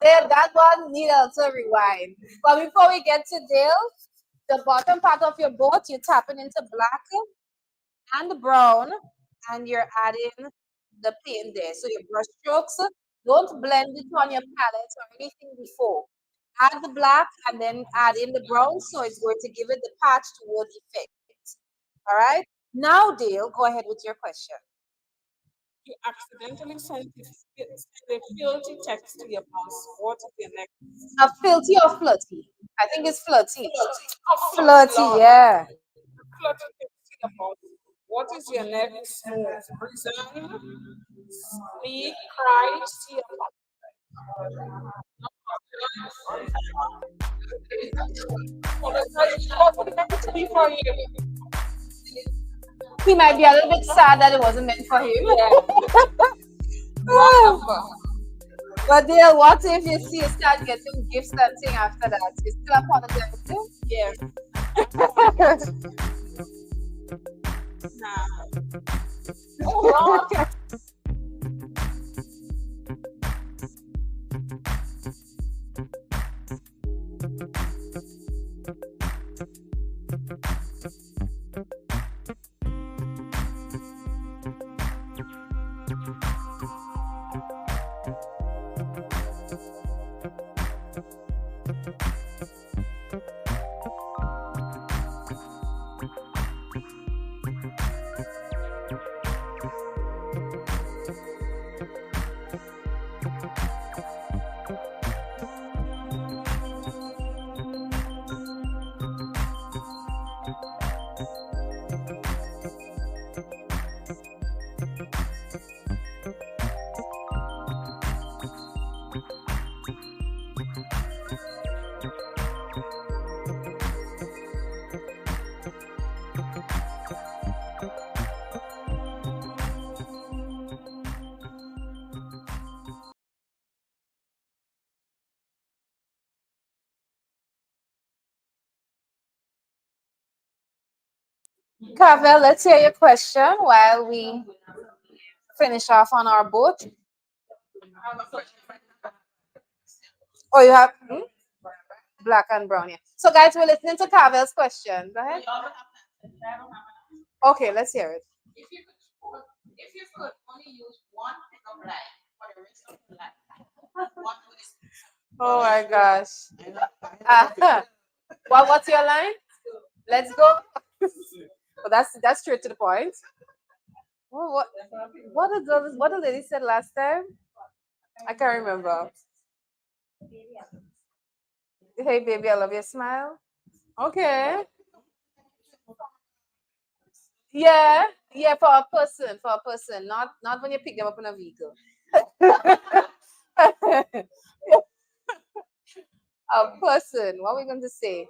Dale. That one need also rewind. But before we get to Dale, the bottom part of your boat, you're tapping into black and brown, and you're adding the paint there. So your brush strokes, don't blend it on your palette or anything before. Add the black and then add in the brown, so it's going to give it the patch toward effect. All right. Now, Dale, go ahead with your question. You accidentally sent a filthy text to your boss. What is your next? A filthy or flirty? I think it's flirty. Flirty, yeah. Filthy text to your boss. What is your next move? Resign, speak, cry, see your boss. He might be a little bit sad that it wasn't meant for him. But Dale, what if you see you start getting gifts and thing after that? You still apologize too? Yes. Carvel, let's hear your question while we finish off on our boat. Oh, you have black and brown, yeah. So, guys, we're listening to Carvel's question. Go ahead. Okay, let's hear it. If you could only use one pickup line for the rest of your life, what would it be? Oh my gosh. What's your line? Let's go. Oh, that's straight to the point. Oh, what the lady said last time? I can't remember. Hey baby, I love your smile. Okay. Yeah, yeah, for a person, not when you pick them up in a vehicle. A person. What are we going to say?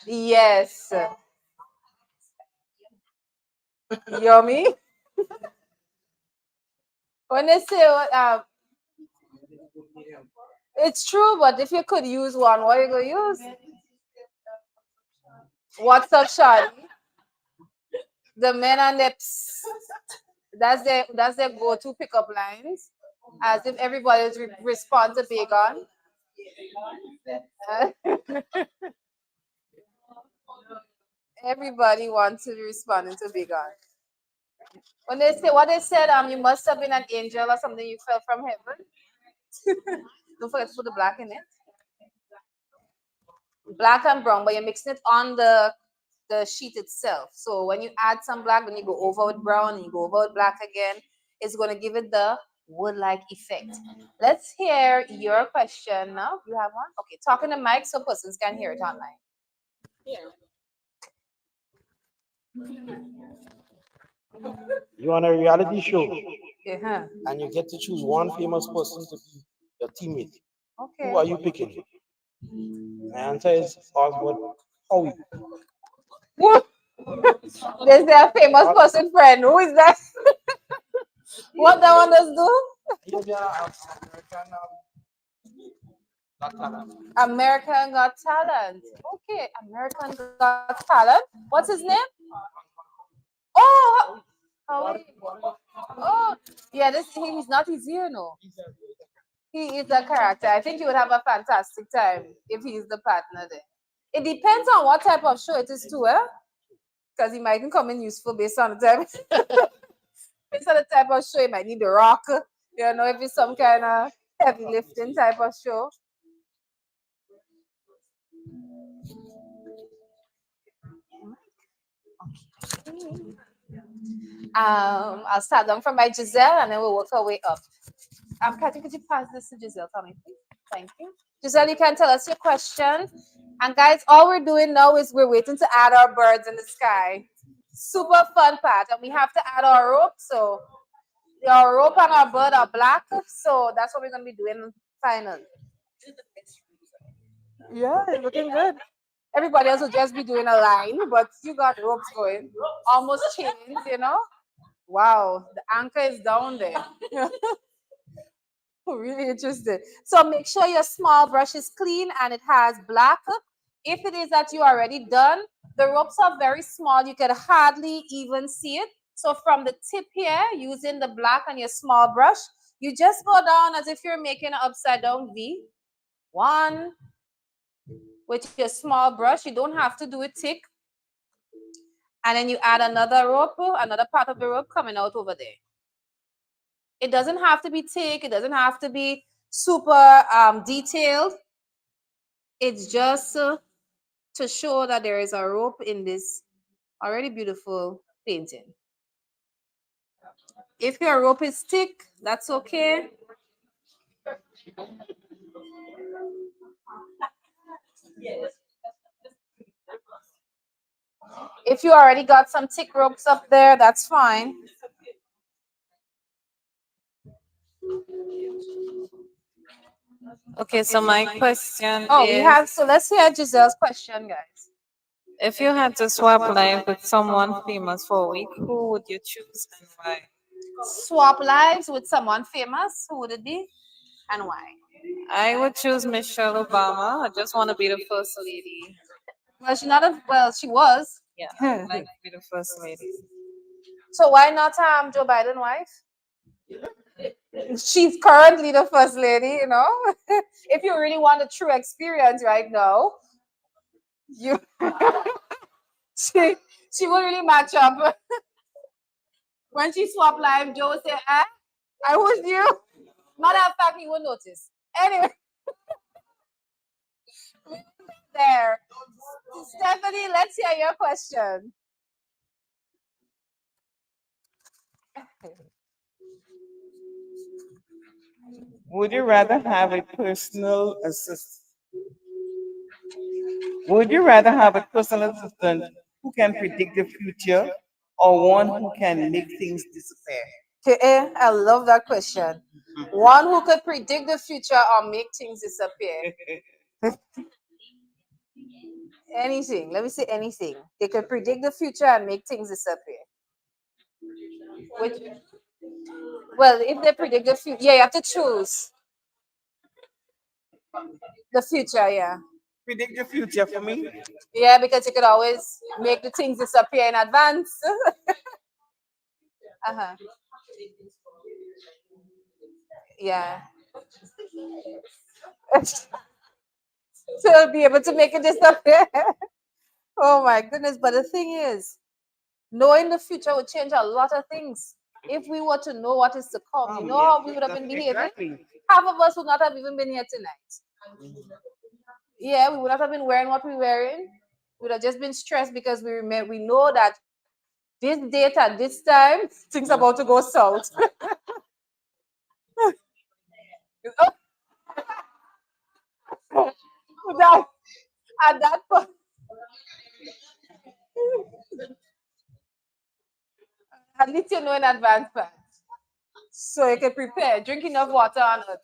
Yes. Yummy. When they say it's true, but if you could use one, what are you gonna use? What's up, Shawty? The men and lips. That's their go-to pickup lines. As if everybody is respond to bacon. Everybody wants to be responding to bacon. When they say what they said, you must have been an angel or something. You fell from heaven. Don't forget to put the black in it. Black and brown, but you're mixing it on the sheet itself. So when you add some black, then you go over with brown and you go over with black again, it's going to give it the wood-like effect. Let's hear your question now. You have one? Okay, talk in the mic so persons can hear it online. You're on a reality show Yeah. and you get to choose one famous person to be your teammate. Okay. Who are you picking? My answer is Oswald Howie. What? There's their famous person friend. Who is that? What that one does do? He's a American American Got Talent. Okay, American Got Talent. What's his name? Oh, Howie. Oh, yeah. He's not his here, no. He is a character. I think you would have a fantastic time if he's the partner there. It depends on what type of show it is too, eh? Because he might come in useful based on the type. Based on the type of show, he might need the rock. You know, if it's some kind of heavy lifting type of show. I'll start down from my Giselle and then we'll work our way up. Kathy, could you pass this to Giselle for me, please? Thank you. Giselle, you can tell us your question. And guys, all we're doing now is we're waiting to add our birds in the sky. Super fun part. And we have to add our rope. So our rope and our bird are black. So that's what we're going to be doing finally. Yeah, it's looking good. Everybody else will just be doing a line, but you got ropes going. Almost chains, you know? Wow, the anchor is down there. Really interesting. So make sure your small brush is clean and it has black. If it is that you already done, the ropes are very small. You can hardly even see it. So from the tip here, using the black and your small brush, you just go down as if you're making an upside down V. One. With your small brush, you don't have to do it thick. And then you add another rope, another part of the rope coming out over there. It doesn't have to be thick. It doesn't have to be super detailed. It's just to show that there is a rope in this already beautiful painting. If your rope is thick, that's okay. If you already got some thick ropes up there, that's fine. Okay, so my question Oh, is, so let's hear Giselle's question, guys. if you had to swap life with someone famous for a week, who would you choose and why? Swap lives with someone famous, who would it be and why? I would choose Michelle Obama. I just want to be the first lady. Well, she's not a, well, she was. Yeah, I'd like to be the first lady. So why not Joe Biden wife? She's currently the first lady, you know. If you really want a true experience right now, you she she would really match up. When she swap live, Joe would say, I was you. Matter of fact, he would notice. Anyway, there. Stephanie, let's hear your question. Would you rather have a personal assistant? Would you rather have a personal assistant who can predict the future or one who can make things disappear? Okay, I love that question. One who could predict the future or make things disappear. Anything. Let me say anything. They could predict the future and make things disappear. Which, well, if they predict the future, yeah, you have to choose the future, yeah. Predict the future for me? Yeah, because you could always make the things disappear in advance. Uh-huh. Yeah. To be able to make it disappear. Oh my goodness. But the thing is, knowing the future would change a lot of things. If we were to know what is to come, you know how we would have been behaving? Exactly. Half of us would not have even been here tonight. Yeah, we would not have been wearing what we're wearing. We would have just been stressed because we know that this date at this time, things about to go south. That, at that point, at least you know in advance, man. So you can prepare. Drink enough water on it.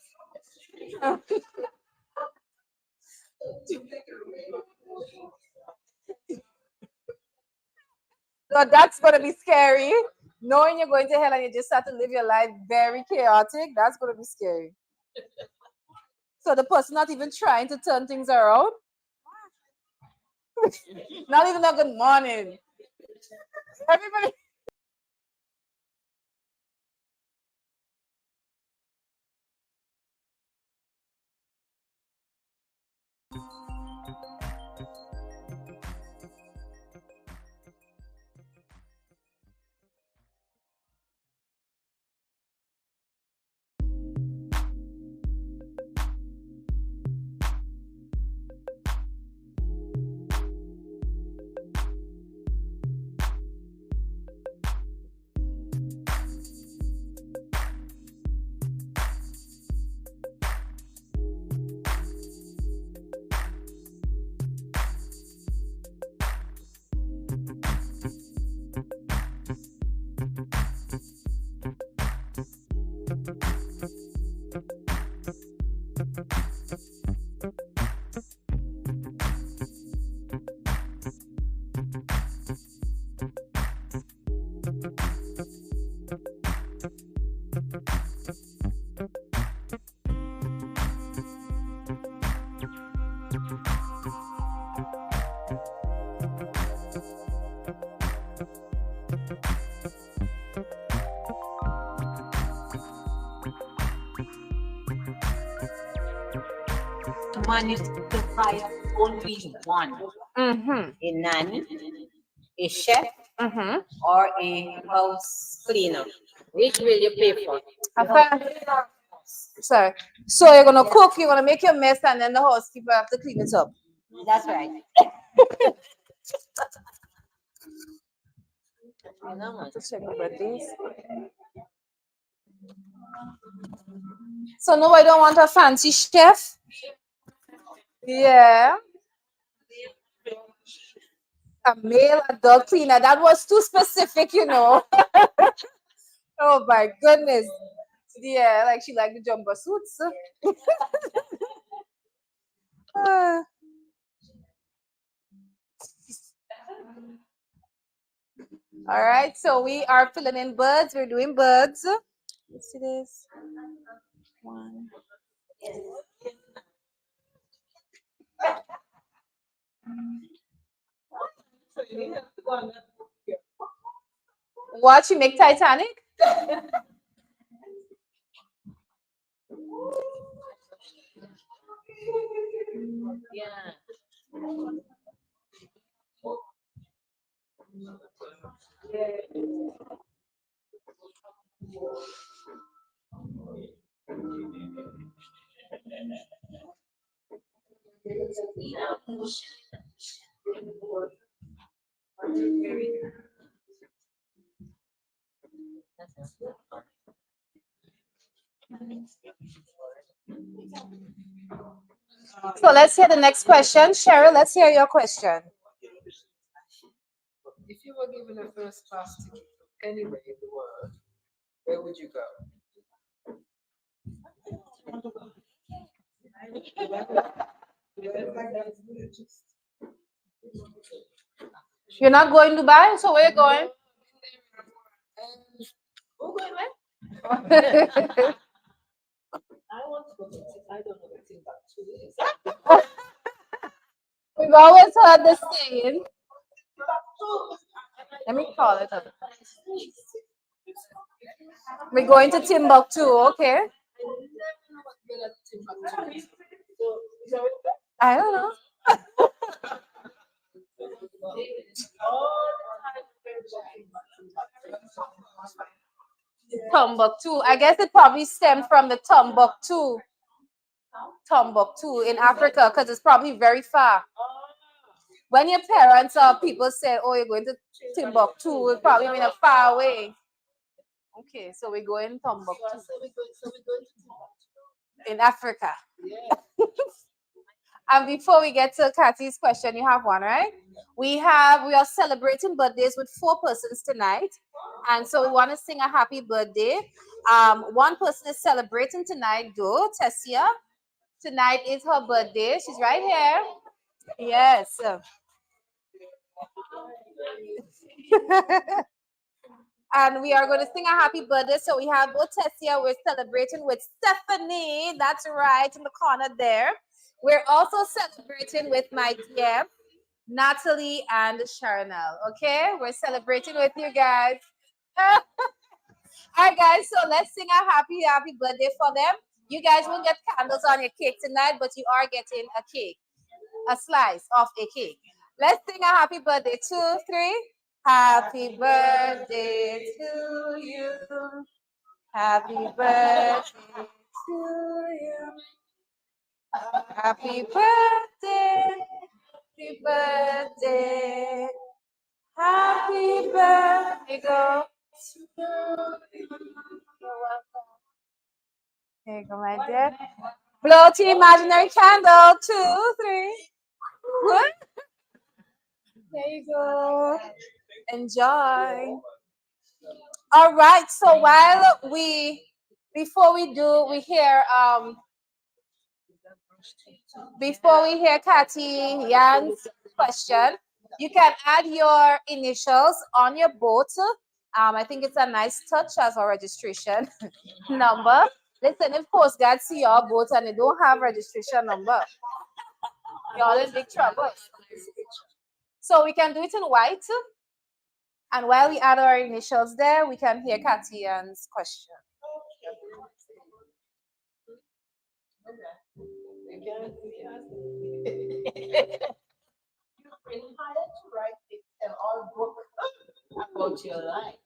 So that's gonna be scary. Knowing you're going to hell and you just have to live your life very chaotic, that's gonna be scary. So the person not even trying to turn things around, not even a good morning. Everybody. Manage to hire only one, Mm-hmm. a nanny, a chef, Mm-hmm. or a house cleaner. Which will you pay for? Sorry. So you're gonna cook, you're gonna make your mess, and then the housekeeper have to clean it up. That's right. Check my birthdays. So no, I don't want a fancy chef. Yeah. A male adult cleaner. That was too specific, you know. Oh my goodness. Yeah, like she liked the jumper suits. Ah. All right, so we are filling in birds. We're doing birds. Let's see this. One. What, you make Titanic? So let's hear the next question. Cheryl, let's hear your question. If you were given a first class ticket anywhere in the world, where would you go? You're not going to Dubai, so where you going? We've always heard the saying. Let me call it up. We're going to Timbuktu, okay? I don't know. Timbuktu. I guess it probably stemmed from the Timbuktu in Africa, because it's probably very far. When your parents or people say, "Oh, you're going to Timbuktu," it probably mean a far away. Okay, so we're going Timbuktu in Africa. And before we get to Kathy's question, you have one, right? We are celebrating birthdays with 4 persons tonight, and so we want to sing a happy birthday. One person is celebrating tonight, though, Tessia. Tonight is her birthday. She's right here. Yes. And we are going to sing a happy birthday. So we have both Tessia. We're celebrating with Stephanie. That's right, in the corner there. We're also celebrating with my dear Natalie and Sharonelle. Okay, we're celebrating with you guys. All right, guys. So let's sing a happy birthday for them. You guys won't get candles on your cake tonight, but you are getting a cake, a slice of a cake. Let's sing a happy birthday. 2, 3. Happy birthday to you. Happy birthday to you. Happy birthday. Happy birthday. Happy birthday. Go. Here you go, my dear. Blow to imaginary candle. 2, 3. What? There you go. Enjoy. All right. So before we hear Kathy Yan's question, you can add your initials on your boat. I think it's a nice touch as a registration number. Listen, if Coast Guard see your boat and they don't have registration number, you're in big trouble. So we can do it in white. And while we add our initials there, we can hear Kathy Yan's question. About your life.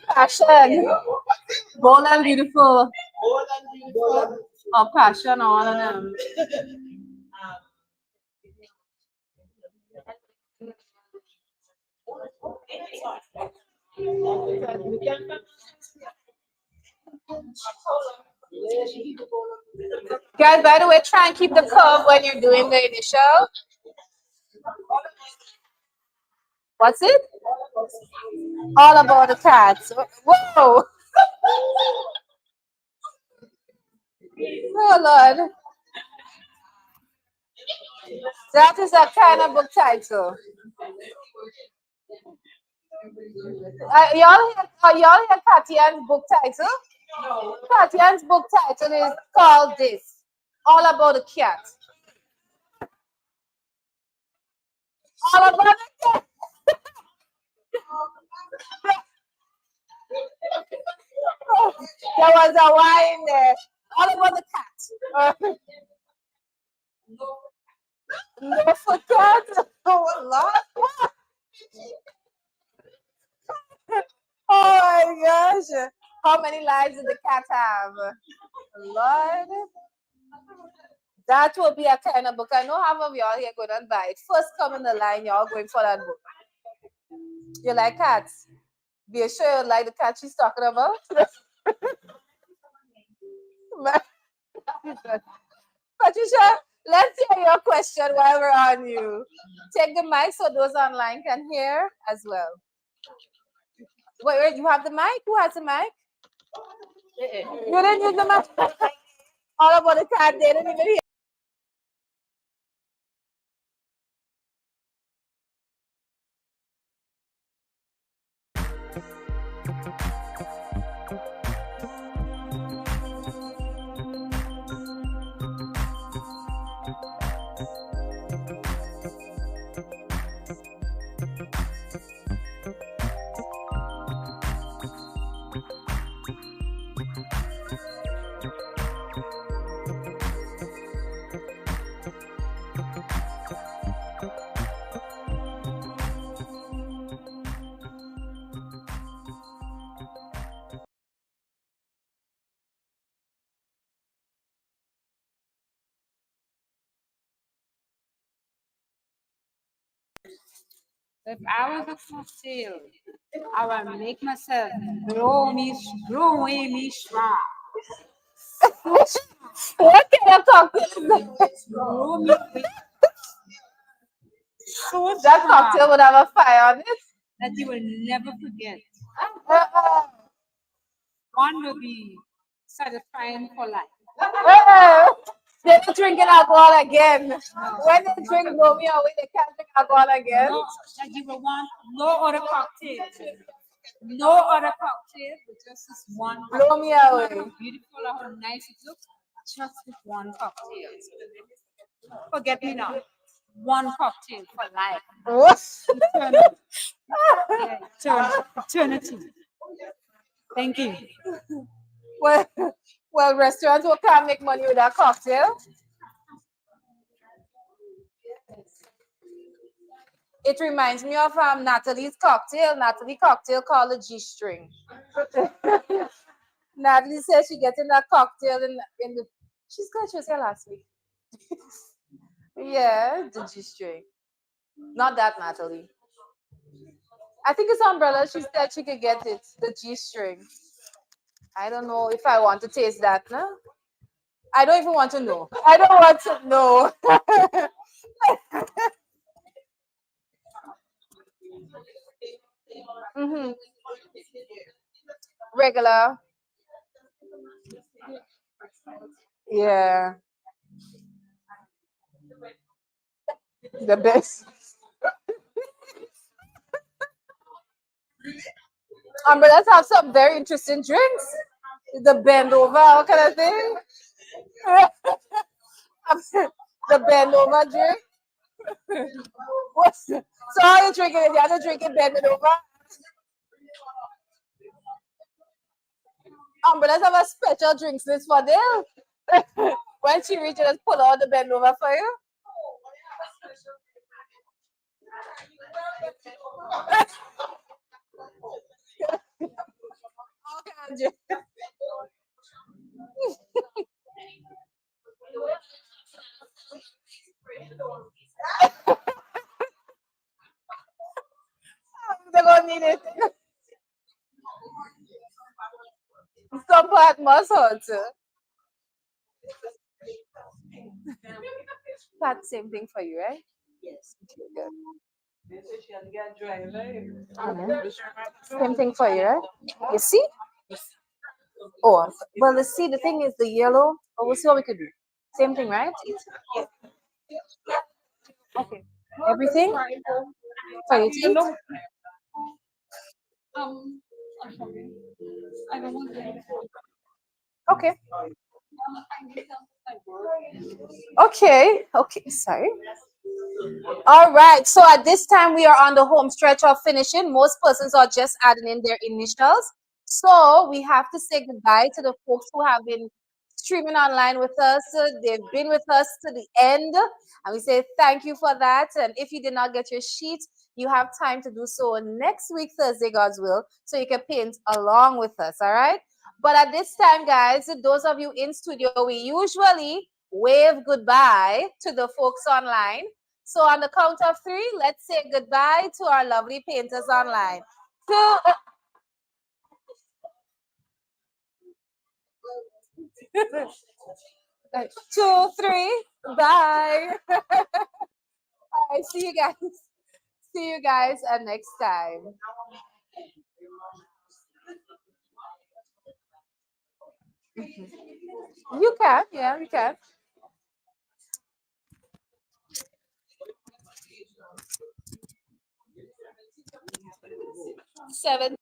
Passion. Bold and beautiful. Or passion, or one of them. Guys, by the way, try and keep the curve when you're doing the initial. What's it? All about the cats. Whoa! Oh, Lord. That is a kind of book title. Y'all hear Katyan's book title? Katyan's book title is called this. All about the cat. All about the cat. There was a Y in there. All about the cat. No for cat. Oh, Lord. Oh my gosh. How many lives did the cat have? Lord. That will be a kind of book. I know half of y'all here going to buy it. First come in the line, y'all going for that book. You like cats? Be sure you like the cat she's talking about. Patricia, let's hear your question while we're on you. Take the mic so those online can hear as well. Wait, you have the mic? Who has the mic? You didn't use the mic? All about the cat, they didn't even hear. If I was a cocktail, I would make myself grow away me strong. What kind of cocktail is that? Grow me so That strong cocktail would have a fire on it. that you will never forget. Uh-uh. One will be satisfying for life. Uh-uh. They're not drinking alcohol again. When they drink Romeo away, they can't drink alcohol again. No, that you will want no other cocktail. No other cocktail, but just this one cocktail. Blow me No matter away. how beautiful or how nice it looks, just this one cocktail. Forget me not. One cocktail for life. What? Eternity. Yeah, eternity. Thank you. Well, well, restaurants who can't make money with that cocktail. It reminds me of Natalie's cocktail. Natalie cocktail called a G-string. Natalie says she getting that cocktail in the. She was here last week. Yeah, the G-string. Not that Natalie. I think it's umbrella. She said she could get it. The G-string. I don't know if I want to taste that. No? I don't even want to know. I don't want to know. Mm-hmm. Regular. Yeah. The best. Umbrellas have some very interesting drinks. The bend over, what kind of thing? The bend over drink. So how you drinking it? You have to drink it bend it over. Umbrellas have a special drinks list for them. When she reaches, just pull out the bend over for you. Okay, they're gonna need it. Some part must hurt. That's same thing for you, right? Yes. Same thing for you, right? You see? Oh, well, let's see. The thing is the yellow. Oh, we'll see what we could do. Same thing, right? Okay. Everything for you to eat. Um, I don't want to. Okay. Okay. Okay. Sorry. All right. So at this time, we are on the home stretch of finishing. Most persons are just adding in their initials. So we have to say goodbye to the folks who have been streaming online with us. They've been with us to the end. And we say thank you for that. And if you did not get your sheet, you have time to do so next week, Thursday, God's will, so you can paint along with us. All right. But at this time, guys, those of you in studio, we usually wave goodbye to the folks online. So on the count of three, let's say goodbye to our lovely painters online. Two, 2, 3, bye. All right, see you guys. See you guys next time. You can, yeah, you can. 7.